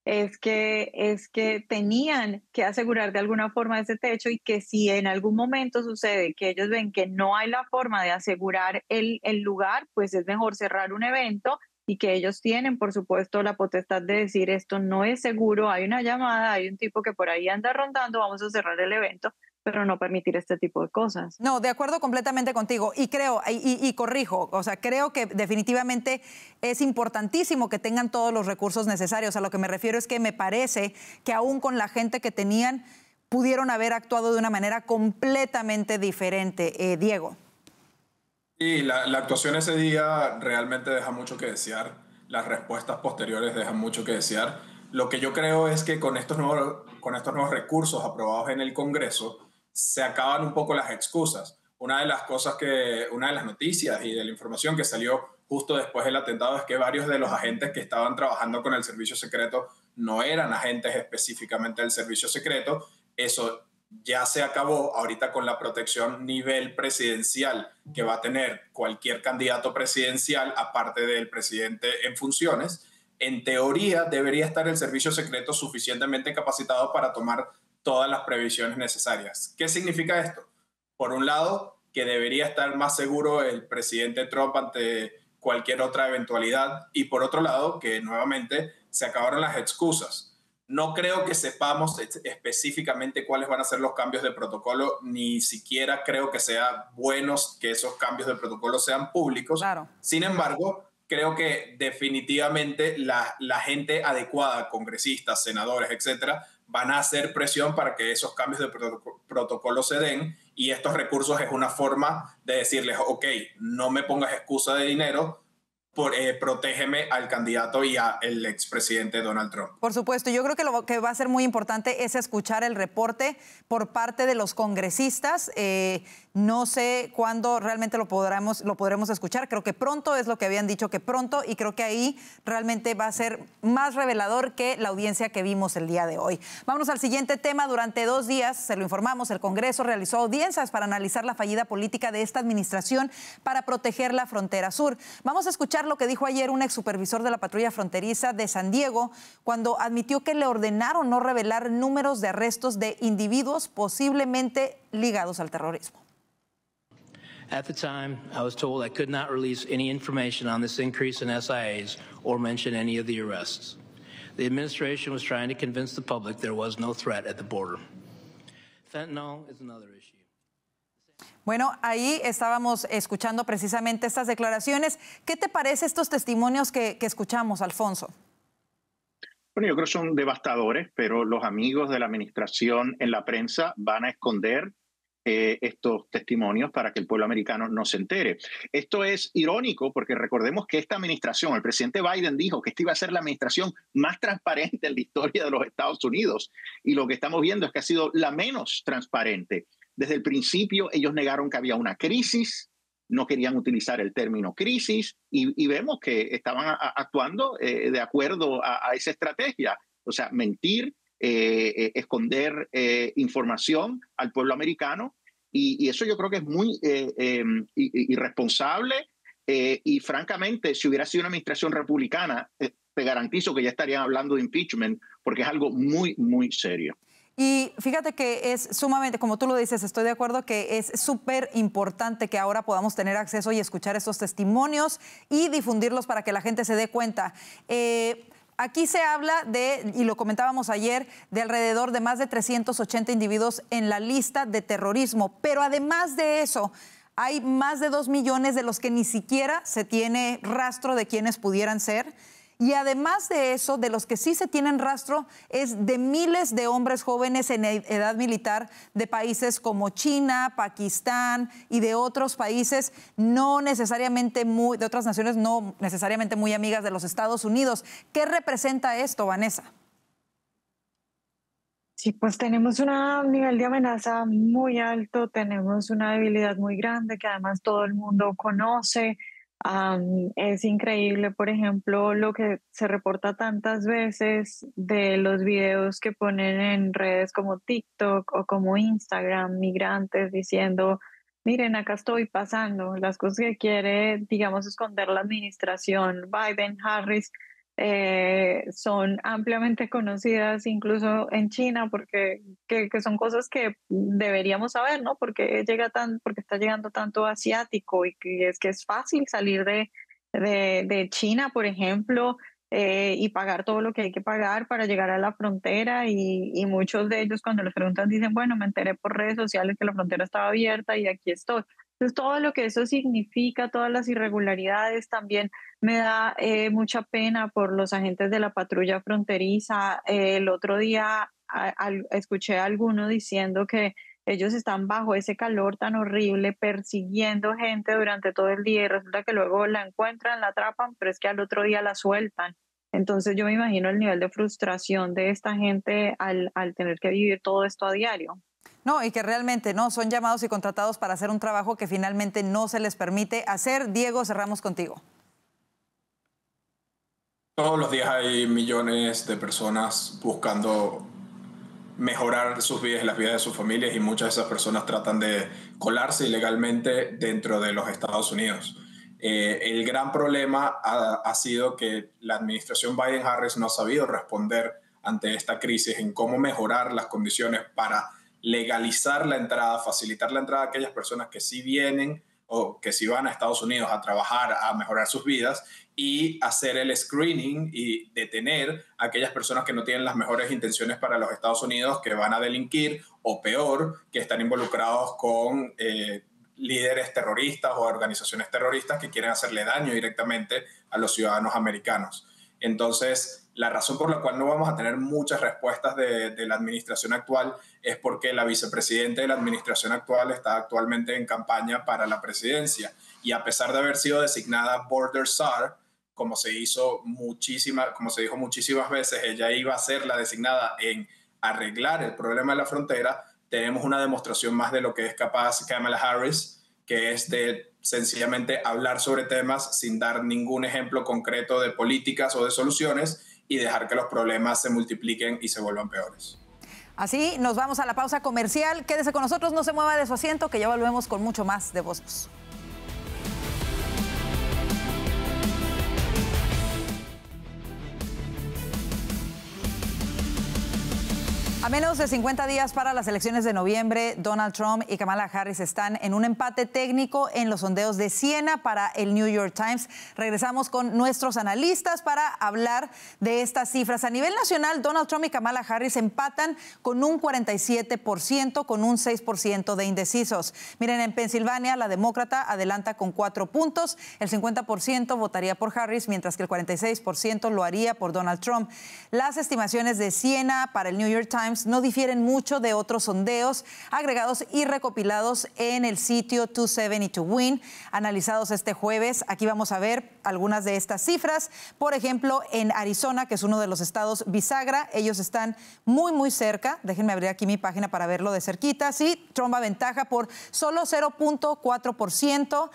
Speaker 4: es que tenían que asegurar de alguna forma ese techo y que si en algún momento sucede que ellos ven que no hay la forma de asegurar el lugar, pues es mejor cerrar un evento y que ellos tienen, por supuesto, la potestad de decir esto no es seguro, hay una llamada, hay un tipo que por ahí anda rondando, vamos a cerrar el evento, pero no permitir este tipo de cosas.
Speaker 1: No, de acuerdo completamente contigo. Y creo, y corrijo, o sea, creo que definitivamente es importantísimo que tengan todos los recursos necesarios. A lo que me refiero es que me parece que aún con la gente que tenían, pudieron haber actuado de una manera completamente diferente. Diego.
Speaker 13: Y la actuación ese día realmente deja mucho que desear. Las respuestas posteriores dejan mucho que desear. Lo que yo creo es que con estos nuevos recursos aprobados en el Congreso se acaban un poco las excusas. Una de las noticias y de la información que salió justo después del atentado es que varios de los agentes que estaban trabajando con el servicio secreto no eran agentes específicamente del servicio secreto. Eso ya se acabó ahorita con la protección nivel presidencial que va a tener cualquier candidato presidencial, aparte del presidente en funciones. En teoría, debería estar el servicio secreto suficientemente capacitado para tomar todas las previsiones necesarias. ¿Qué significa esto? Por un lado, que debería estar más seguro el presidente Trump ante cualquier otra eventualidad, y por otro lado, que nuevamente se acabaron las excusas. No creo que sepamos específicamente cuáles van a ser los cambios de protocolo, ni siquiera creo que sea buenos que esos cambios de protocolo sean públicos.
Speaker 1: Claro.
Speaker 13: Sin embargo, creo que definitivamente la gente adecuada, congresistas, senadores, etcétera, van a hacer presión para que esos cambios de protocolo se den, y estos recursos es una forma de decirles, ok, no me pongas excusa de dinero, protégeme al candidato y al expresidente Donald Trump.
Speaker 1: Por supuesto, yo creo que lo que va a ser muy importante es escuchar el reporte por parte de los congresistas. No sé cuándo realmente lo podremos escuchar. Creo que pronto, es lo que habían dicho, que pronto, y creo que ahí realmente va a ser más revelador que la audiencia que vimos el día de hoy. Vámonos al siguiente tema. Durante 2 días, se lo informamos, el Congreso realizó audiencias para analizar la fallida política de esta administración para proteger la frontera sur. Vamos a escuchar lo que dijo ayer un ex supervisor de la patrulla fronteriza de San Diego cuando admitió que le ordenaron no revelar números de arrestos de individuos posiblemente ligados al terrorismo.
Speaker 2: At the time, I was told I could not release any information on this increase in SIAs or mention any of the arrests. The administration was trying to convince the public there was no threat at the border. Fentanyl is another issue.
Speaker 1: Bueno, ahí estábamos escuchando precisamente estas declaraciones. ¿Qué te parece estos testimonios que escuchamos, Alfonso?
Speaker 12: Bueno, yo creo que son devastadores, pero los amigos de la administración en la prensa van a esconder estos testimonios para que el pueblo americano no se entere. Esto es irónico porque recordemos que esta administración, el presidente Biden dijo que esta iba a ser la administración más transparente en la historia de los Estados Unidos, y lo que estamos viendo es que ha sido la menos transparente. Desde el principio ellos negaron que había una crisis, no querían utilizar el término crisis, y vemos que estaban actuando de acuerdo a esa estrategia, o sea, mentir, esconder información al pueblo americano, y eso yo creo que es muy irresponsable, y francamente, si hubiera sido una administración republicana, te garantizo que ya estarían hablando de impeachment, porque es algo muy, muy serio.
Speaker 1: Y fíjate que es sumamente, como tú lo dices, estoy de acuerdo que es súper importante que ahora podamos tener acceso y escuchar estos testimonios y difundirlos para que la gente se dé cuenta. Aquí se habla de, y lo comentábamos ayer, de alrededor de más de 380 individuos en la lista de terrorismo. Pero además de eso, hay más de 2 millones de los que ni siquiera se tiene rastro de quiénes pudieran ser. Y además de eso, de los que sí se tienen rastro, es de miles de hombres jóvenes en edad militar de países como China, Pakistán y de otros países no necesariamente de otras naciones no necesariamente muy amigas de los Estados Unidos. ¿Qué representa esto, Vanessa?
Speaker 4: Sí, pues tenemos un nivel de amenaza muy alto, tenemos una debilidad muy grande que además todo el mundo conoce. Es increíble, por ejemplo, lo que se reporta tantas veces de los videos que ponen en redes como TikTok o como Instagram, migrantes diciendo, miren, acá estoy pasando, las cosas que quiere, digamos, esconder la administración Biden-Harris. Son ampliamente conocidas incluso en China porque que son cosas que deberíamos saber, ¿no? Porque está llegando tanto asiático y que es fácil salir de China, por ejemplo, y pagar todo lo que hay que pagar para llegar a la frontera y muchos de ellos cuando les preguntan dicen, bueno, me enteré por redes sociales que la frontera estaba abierta y aquí estoy. Entonces, todo lo que eso significa, todas las irregularidades, también me da mucha pena por los agentes de la patrulla fronteriza. El otro día escuché a alguno diciendo que ellos están bajo ese calor tan horrible persiguiendo gente durante todo el día y resulta que luego la encuentran, la atrapan, pero es que al otro día la sueltan. Entonces yo me imagino el nivel de frustración de esta gente al tener que vivir todo esto a diario.
Speaker 1: No, y que realmente no son llamados y contratados para hacer un trabajo que finalmente no se les permite hacer. Diego, cerramos contigo.
Speaker 13: Todos los días hay millones de personas buscando mejorar sus vidas y las vidas de sus familias y muchas de esas personas tratan de colarse ilegalmente dentro de los Estados Unidos. El gran problema ha sido que la administración Biden-Harris no ha sabido responder ante esta crisis en cómo mejorar las condiciones para legalizar la entrada, facilitar la entrada a aquellas personas que sí vienen o que sí van a Estados Unidos a trabajar, a mejorar sus vidas y hacer el screening y detener a aquellas personas que no tienen las mejores intenciones para los Estados Unidos, que van a delinquir o peor, que están involucrados con líderes terroristas o organizaciones terroristas que quieren hacerle daño directamente a los ciudadanos americanos. Entonces, la razón por la cual no vamos a tener muchas respuestas de la administración actual es porque la vicepresidenta de la administración actual está actualmente en campaña para la presidencia. Y a pesar de haber sido designada Border Czar, como se dijo muchísimas veces, ella iba a ser la designada en arreglar el problema de la frontera, tenemos una demostración más de lo que es capaz Kamala Harris, que es de sencillamente hablar sobre temas sin dar ningún ejemplo concreto de políticas o de soluciones y dejar que los problemas se multipliquen y se vuelvan peores.
Speaker 1: Así nos vamos a la pausa comercial. Quédese con nosotros, no se mueva de su asiento, que ya volvemos con mucho más de Voz. A menos de 50 días para las elecciones de noviembre, Donald Trump y Kamala Harris están en un empate técnico en los sondeos de Siena para el New York Times. Regresamos con nuestros analistas para hablar de estas cifras. A nivel nacional, Donald Trump y Kamala Harris empatan con un 47%, con un 6% de indecisos. Miren, en Pensilvania, la demócrata adelanta con 4 puntos. El 50% votaría por Harris, mientras que el 46% lo haría por Donald Trump. Las estimaciones de Siena para el New York Times no difieren mucho de otros sondeos agregados y recopilados en el sitio 270ToWin, analizados este jueves. Aquí vamos a ver algunas de estas cifras. Por ejemplo, en Arizona, que es uno de los estados bisagra, ellos están muy cerca. Déjenme abrir aquí mi página para verlo de cerquita. Sí, Trump aventaja por solo 0.4%.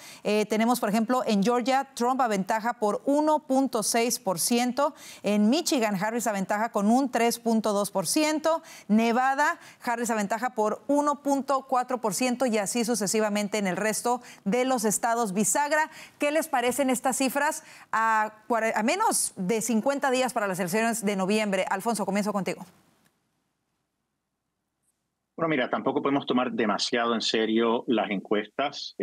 Speaker 1: Tenemos, por ejemplo, en Georgia, Trump aventaja por 1.6%. En Michigan, Harris aventaja con un 3.2%. Nevada, Harris aventaja por 1.4% y así sucesivamente en el resto de los estados bisagra. ¿Qué les parecen estas cifras a menos de 50 días para las elecciones de noviembre? Alfonso, comienzo contigo.
Speaker 12: Bueno, mira, tampoco podemos tomar demasiado en serio las encuestas.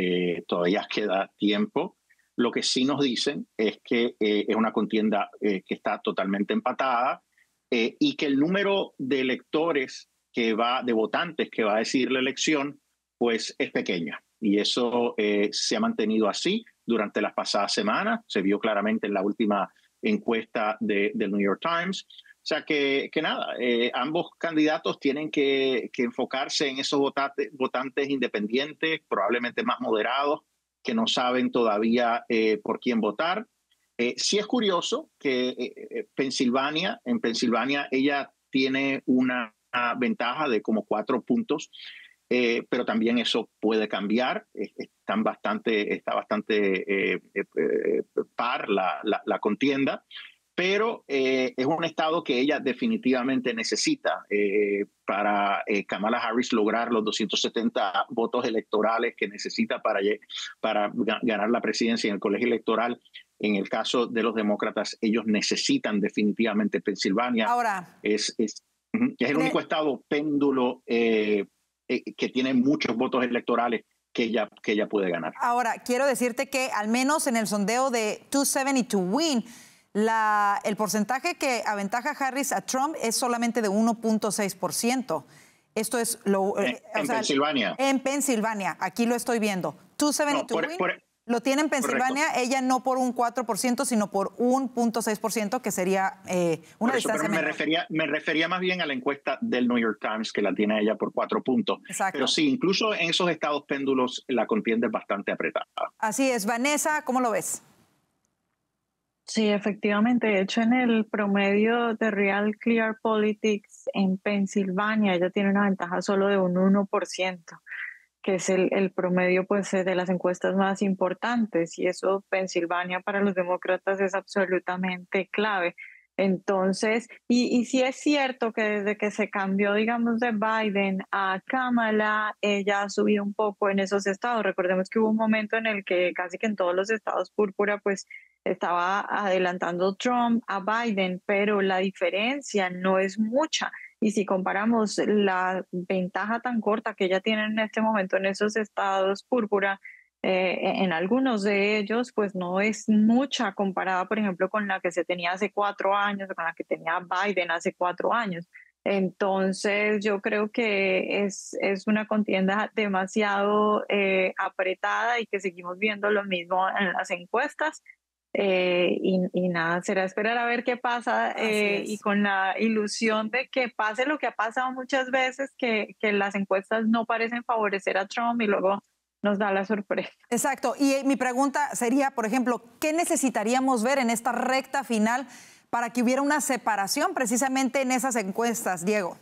Speaker 12: Todavía queda tiempo. Lo que sí nos dicen es que es una contienda que está totalmente empatada y que el número de electores de votantes que va a decidir la elección, pues es pequeña. Y eso se ha mantenido así durante las pasadas semanas. Se vio claramente en la última encuesta del New York Times. O sea que nada, ambos candidatos tienen que enfocarse en esos votantes independientes, probablemente más moderados, que no saben todavía por quién votar. Sí es curioso que en Pensilvania ella tiene una ventaja de como 4 puntos, pero también eso puede cambiar. Está bastante par la contienda, pero es un estado que ella definitivamente necesita para Kamala Harris lograr los 270 votos electorales que necesita para ganar la presidencia en el colegio electoral. En el caso de los demócratas, ellos necesitan definitivamente Pensilvania.
Speaker 1: Ahora,
Speaker 12: es el único estado péndulo que tiene muchos votos electorales que ella puede ganar.
Speaker 1: Ahora, quiero decirte que al menos en el sondeo de 270 to Win, el porcentaje que aventaja Harris a Trump es solamente de 1.6%. Esto es
Speaker 12: en Pensilvania.
Speaker 1: En Pensilvania, aquí lo estoy viendo. 270 to Win lo tiene en Pensilvania, correcto. Ella no por un 4%, sino por 1.6%, que sería una distancia menor.
Speaker 12: Me refería más bien a la encuesta del New York Times, que la tiene ella por 4 puntos.
Speaker 1: Exacto.
Speaker 12: Pero sí, incluso en esos estados péndulos, la contienda es bastante apretada.
Speaker 1: Así es. Vanessa, ¿cómo lo ves?
Speaker 4: Sí, efectivamente. De hecho, en el promedio de Real Clear Politics en Pensilvania, ella tiene una ventaja solo de un 1%, que es el promedio pues, de las encuestas más importantes. Y eso, Pensilvania, para los demócratas es absolutamente clave. Entonces, y sí es cierto que desde que se cambió, digamos, de Biden a Kamala, ella ha subido un poco en esos estados. Recordemos que hubo un momento en el que casi que en todos los estados púrpura, pues, estaba adelantando Trump a Biden, pero la diferencia no es mucha. Y si comparamos la ventaja tan corta que ella tiene en este momento en esos estados púrpura, en algunos de ellos, pues no es mucha comparada, por ejemplo, con la que se tenía hace 4 años o con la que tenía Biden hace 4 años. Entonces, yo creo que es una contienda demasiado apretada y que seguimos viendo lo mismo en las encuestas. Y nada, será esperar a ver qué pasa y con la ilusión de que pase lo que ha pasado muchas veces, que las encuestas no parecen favorecer a Trump y luego nos da la sorpresa.
Speaker 1: Exacto. Y mi pregunta sería, por ejemplo, ¿qué necesitaríamos ver en esta recta final para que hubiera una separación precisamente en esas encuestas, Diego?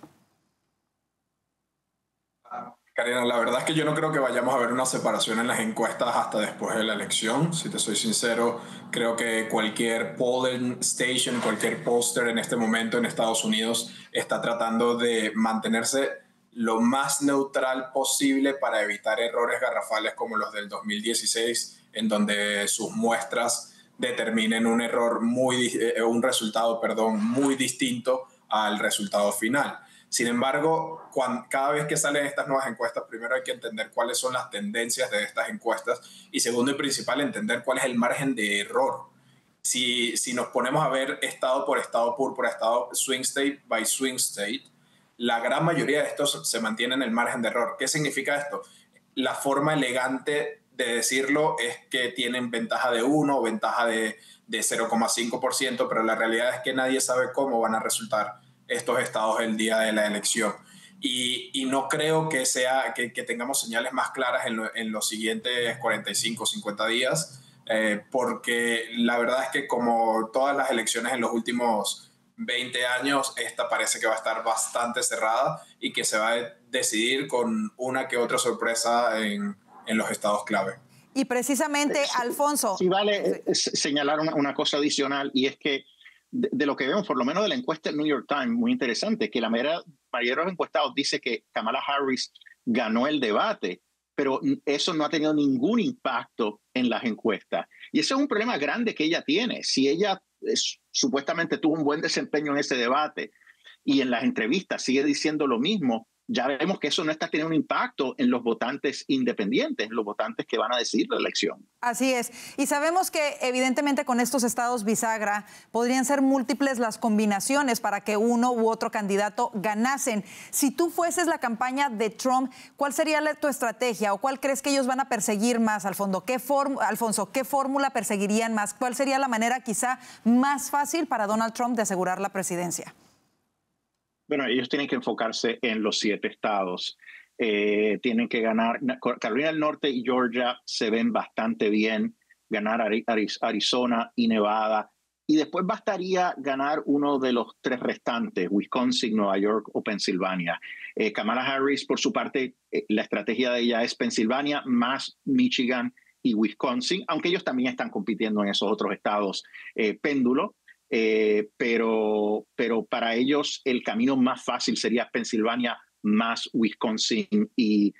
Speaker 13: Karina, la verdad es que yo no creo que vayamos a ver una separación en las encuestas hasta después de la elección. Si te soy sincero, creo que cualquier polling station, cualquier póster en este momento en Estados Unidos está tratando de mantenerse lo más neutral posible para evitar errores garrafales como los del 2016, en donde sus muestras determinen un resultado muy distinto al resultado final. Sin embargo, cada vez que salen estas nuevas encuestas, primero hay que entender cuáles son las tendencias de estas encuestas y segundo y principal, entender cuál es el margen de error. Si nos ponemos a ver estado por estado, por estado, swing state by swing state, la gran mayoría de estos se mantiene en el margen de error. ¿Qué significa esto? La forma elegante de decirlo es que tienen ventaja de 1 o ventaja de 0,5%, pero la realidad es que nadie sabe cómo van a resultar estos estados el día de la elección. Y no creo que tengamos señales más claras en los siguientes 45 o 50 días, porque la verdad es que como todas las elecciones en los últimos 20 años, esta parece que va a estar bastante cerrada y que se va a decidir con una que otra sorpresa en los estados clave.
Speaker 1: Y precisamente, Alfonso...
Speaker 12: Sí, vale señalar una cosa adicional, y es que de lo que vemos, por lo menos de la encuesta del New York Times, muy interesante, que la mayoría de los encuestados dice que Kamala Harris ganó el debate, pero eso no ha tenido ningún impacto en las encuestas. Y ese es un problema grande que ella tiene. Si ella supuestamente tuvo un buen desempeño en ese debate y en las entrevistas sigue diciendo lo mismo, ya vemos que eso no está teniendo un impacto en los votantes independientes, en los votantes que van a decidir la elección.
Speaker 1: Así es. Y sabemos que evidentemente con estos estados bisagra podrían ser múltiples las combinaciones para que uno u otro candidato ganasen. Si tú fueses la campaña de Trump, ¿cuál sería tu estrategia o cuál crees que ellos van a perseguir más, Alfonso? ¿Qué fórmula perseguirían más? ¿Cuál sería la manera quizá más fácil para Donald Trump de asegurar la presidencia?
Speaker 12: Bueno, ellos tienen que enfocarse en los 7 estados. Tienen que ganar. Carolina del Norte y Georgia se ven bastante bien. Ganar Arizona y Nevada. Y después bastaría ganar uno de los 3 restantes, Wisconsin, Nueva York o Pensilvania. Kamala Harris, por su parte, la estrategia de ella es Pensilvania más Michigan y Wisconsin, aunque ellos también están compitiendo en esos otros estados péndulo. Pero para ellos el camino más fácil sería Pensilvania más Wisconsin y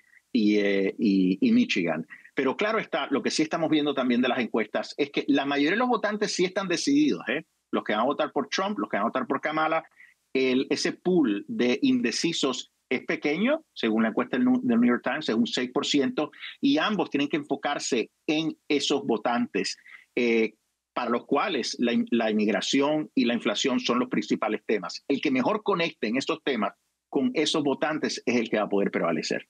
Speaker 12: Michigan. Pero claro está, lo que sí estamos viendo también de las encuestas es que la mayoría de los votantes sí están decididos, los que van a votar por Trump, los que van a votar por Kamala. Ese pool de indecisos es pequeño, según la encuesta del New York Times, es un 6%, y ambos tienen que enfocarse en esos votantes para los cuales la inmigración y la inflación son los principales temas. El que mejor conecte en estos temas con esos votantes es el que va a poder prevalecer.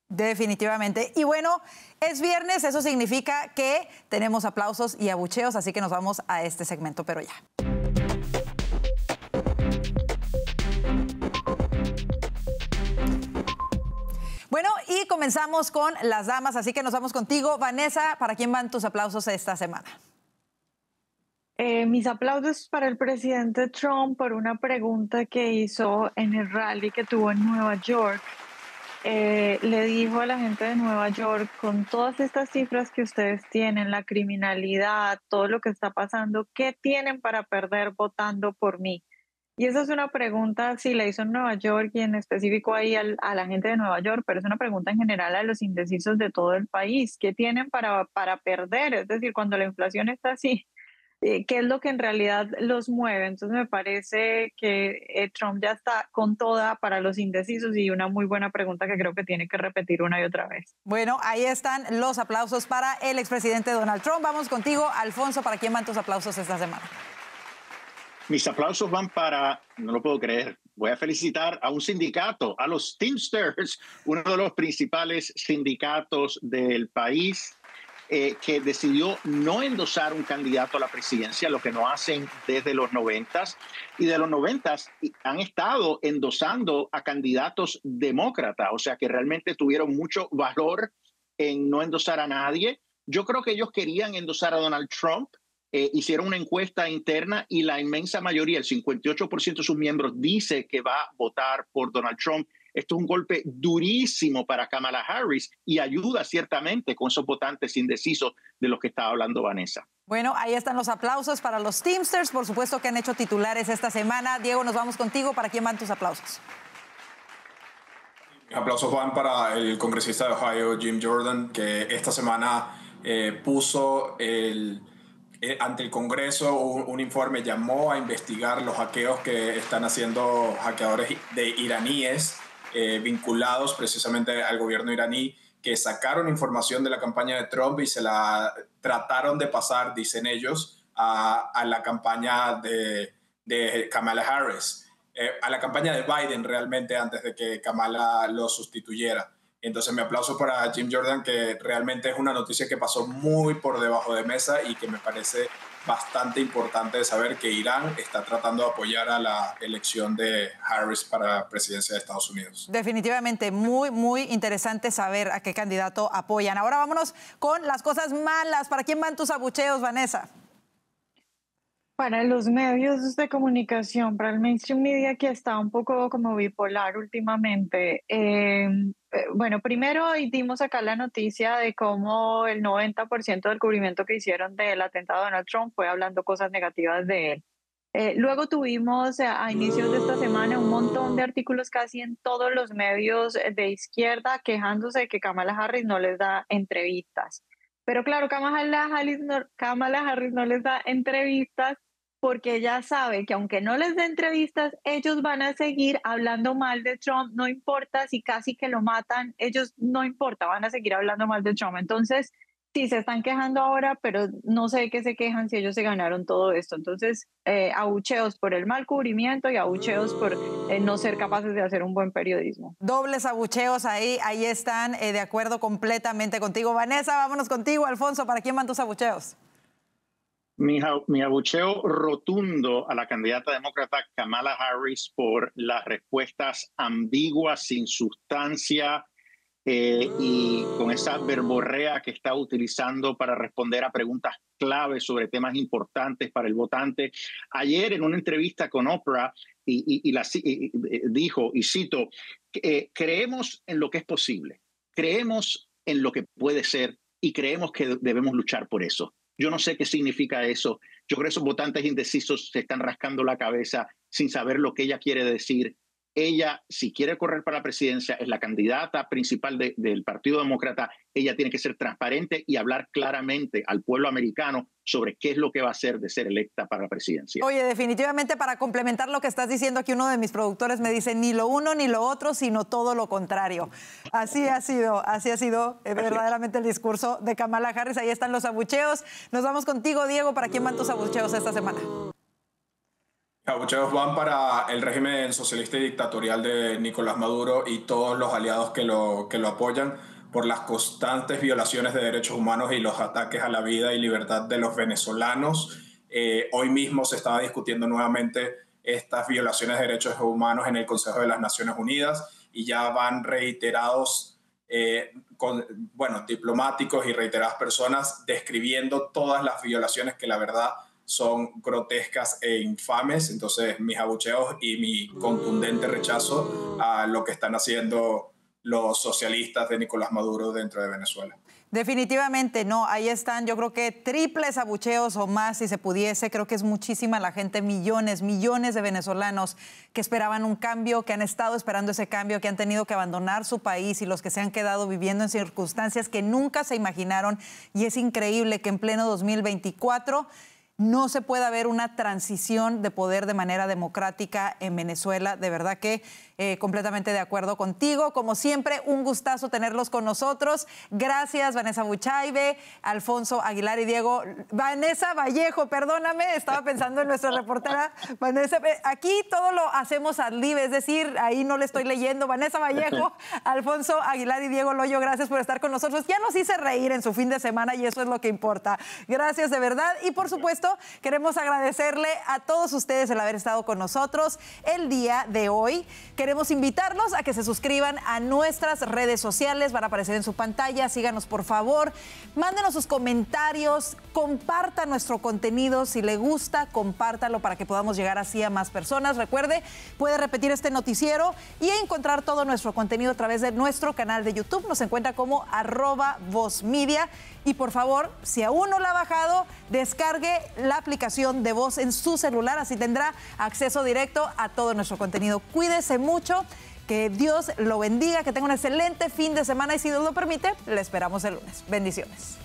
Speaker 1: Definitivamente. Y bueno, es viernes, eso significa que tenemos aplausos y abucheos, así que nos vamos a este segmento, pero ya. Bueno, y comenzamos con las damas, así que nos vamos contigo. Vanessa, ¿para quién van tus aplausos esta semana?
Speaker 4: Mis aplausos para el presidente Trump por una pregunta que hizo en el rally que tuvo en Nueva York. Le dijo a la gente de Nueva York, con todas estas cifras que ustedes tienen, la criminalidad, todo lo que está pasando, ¿qué tienen para perder votando por mí? Y esa es una pregunta, sí, la hizo en Nueva York y en específico ahí a la gente de Nueva York, pero es una pregunta en general a los indecisos de todo el país. ¿Qué tienen para perder? Es decir, cuando la inflación está así, ¿qué es lo que en realidad los mueve? Entonces me parece que Trump ya está con toda para los indecisos y una muy buena pregunta que creo que tiene que repetir una y otra vez.
Speaker 1: Bueno, ahí están los aplausos para el expresidente Donald Trump. Vamos contigo, Alfonso, ¿para quién van tus aplausos esta semana?
Speaker 12: Mis aplausos van para, no lo puedo creer, voy a felicitar a un sindicato, a los Teamsters, uno de los principales sindicatos del país, que decidió no endosar un candidato a la presidencia, lo que no hacen desde los 90s. Y de los 90s han estado endosando a candidatos demócratas, o sea que realmente tuvieron mucho valor en no endosar a nadie. Yo creo que ellos querían endosar a Donald Trump. Hicieron una encuesta interna y la inmensa mayoría, el 58% de sus miembros, dice que va a votar por Donald Trump. Esto es un golpe durísimo para Kamala Harris y ayuda ciertamente con esos votantes indecisos de los que estaba hablando Vanessa.
Speaker 1: Bueno, ahí están los aplausos para los Teamsters, por supuesto que han hecho titulares esta semana. Diego, nos vamos contigo. ¿Para quién van tus aplausos?
Speaker 13: Mis aplausos van para el congresista de Ohio, Jim Jordan, que esta semana puso ante el Congreso un informe, llamó a investigar los hackeos que están haciendo hackeadores de iraníes vinculados precisamente al gobierno iraní, que sacaron información de la campaña de Trump y se la trataron de pasar, dicen ellos, a la campaña de Kamala Harris, a la campaña de Biden realmente antes de que Kamala lo sustituyera. Entonces me aplauso para Jim Jordan, que realmente es una noticia que pasó muy por debajo de mesa y que me parece bastante importante de saber que Irán está tratando de apoyar a la elección de Harris para la presidencia de Estados Unidos.
Speaker 1: Definitivamente, muy, muy interesante saber a qué candidato apoyan. Ahora vámonos con las cosas malas. ¿Para quién van tus abucheos, Vanessa?
Speaker 4: Para los medios de comunicación, para el mainstream media, que está un poco como bipolar últimamente. Bueno, primero dimos acá la noticia de cómo el 90% del cubrimiento que hicieron del atentado de Donald Trump fue hablando cosas negativas de él. Luego tuvimos a inicios de esta semana un montón de artículos casi en todos los medios de izquierda quejándose de que Kamala Harris no les da entrevistas. Pero claro, Kamala Harris no les da entrevistas porque ella sabe que aunque no les dé entrevistas, ellos van a seguir hablando mal de Trump, no importa si casi que lo matan, ellos no importa, van a seguir hablando mal de Trump. Entonces, sí, se están quejando ahora, pero no sé de qué se quejan si ellos se ganaron todo esto. Entonces, abucheos por el mal cubrimiento y abucheos por no ser capaces de hacer un buen periodismo.
Speaker 1: Dobles abucheos ahí están, de acuerdo completamente contigo. Vanessa, vámonos contigo. Alfonso, ¿para quién van tus abucheos?
Speaker 12: Mi abucheo rotundo a la candidata demócrata Kamala Harris por las respuestas ambiguas, sin sustancia, y con esa verborrea que está utilizando para responder a preguntas claves sobre temas importantes para el votante. Ayer en una entrevista con Oprah dijo, y cito, creemos en lo que es posible, creemos en lo que puede ser y creemos que debemos luchar por eso. Yo no sé qué significa eso. Yo creo que esos votantes indecisos se están rascando la cabeza sin saber lo que ella quiere decir. Ella, si quiere correr para la presidencia, es la candidata principal del Partido Demócrata. Ella tiene que ser transparente y hablar claramente al pueblo americano sobre qué es lo que va a hacer de ser electa para la presidencia.
Speaker 1: Oye, definitivamente, para complementar lo que estás diciendo, aquí uno de mis productores me dice ni lo uno ni lo otro, sino todo lo contrario. Así ha sido verdaderamente el discurso de Kamala Harris. Ahí están los abucheos. Nos vamos contigo, Diego. ¿Para quién van tus abucheos esta semana?
Speaker 13: Abucheos van para el régimen socialista y dictatorial de Nicolás Maduro y todos los aliados que lo apoyan por las constantes violaciones de derechos humanos y los ataques a la vida y libertad de los venezolanos. Hoy mismo se estaba discutiendo nuevamente estas violaciones de derechos humanos en el Consejo de las Naciones Unidas y ya van reiterados diplomáticos y reiteradas personas describiendo todas las violaciones que la verdad son grotescas e infames. Entonces, mis abucheos y mi contundente rechazo a lo que están haciendo los socialistas de Nicolás Maduro dentro de Venezuela.
Speaker 1: Definitivamente no, ahí están, yo creo que triples abucheos o más si se pudiese. Creo que es muchísima la gente, millones de venezolanos que esperaban un cambio, que han estado esperando ese cambio, que han tenido que abandonar su país y los que se han quedado viviendo en circunstancias que nunca se imaginaron. Y es increíble que en pleno 2024 no se pueda ver una transición de poder de manera democrática en Venezuela. De verdad que completamente de acuerdo contigo. Como siempre, un gustazo tenerlos con nosotros. Gracias, Vanessa Buchaibe, Alfonso Aguilar y Diego. Vanessa Vallejo, perdóname, estaba pensando en nuestra reportera. Vanessa, aquí todo lo hacemos ad lib, es decir, ahí no le estoy leyendo. Vanessa Vallejo, Alfonso Aguilar y Diego Loyo, gracias por estar con nosotros. Ya nos hice reír en su fin de semana y eso es lo que importa. Gracias de verdad. Y por supuesto, queremos agradecerle a todos ustedes el haber estado con nosotros el día de hoy. Queremos invitarlos a que se suscriban a nuestras redes sociales, van a aparecer en su pantalla. Síganos, por favor. Mándenos sus comentarios, compartan nuestro contenido. Si le gusta, compártalo para que podamos llegar así a más personas. Recuerde, puede repetir este noticiero y encontrar todo nuestro contenido a través de nuestro canal de YouTube. Nos encuentra como @VozMedia. Y por favor, si aún no la ha bajado, descargue la aplicación de Voz en su celular, así tendrá acceso directo a todo nuestro contenido. Cuídese mucho, que Dios lo bendiga, que tenga un excelente fin de semana y si Dios lo permite, le esperamos el lunes. Bendiciones.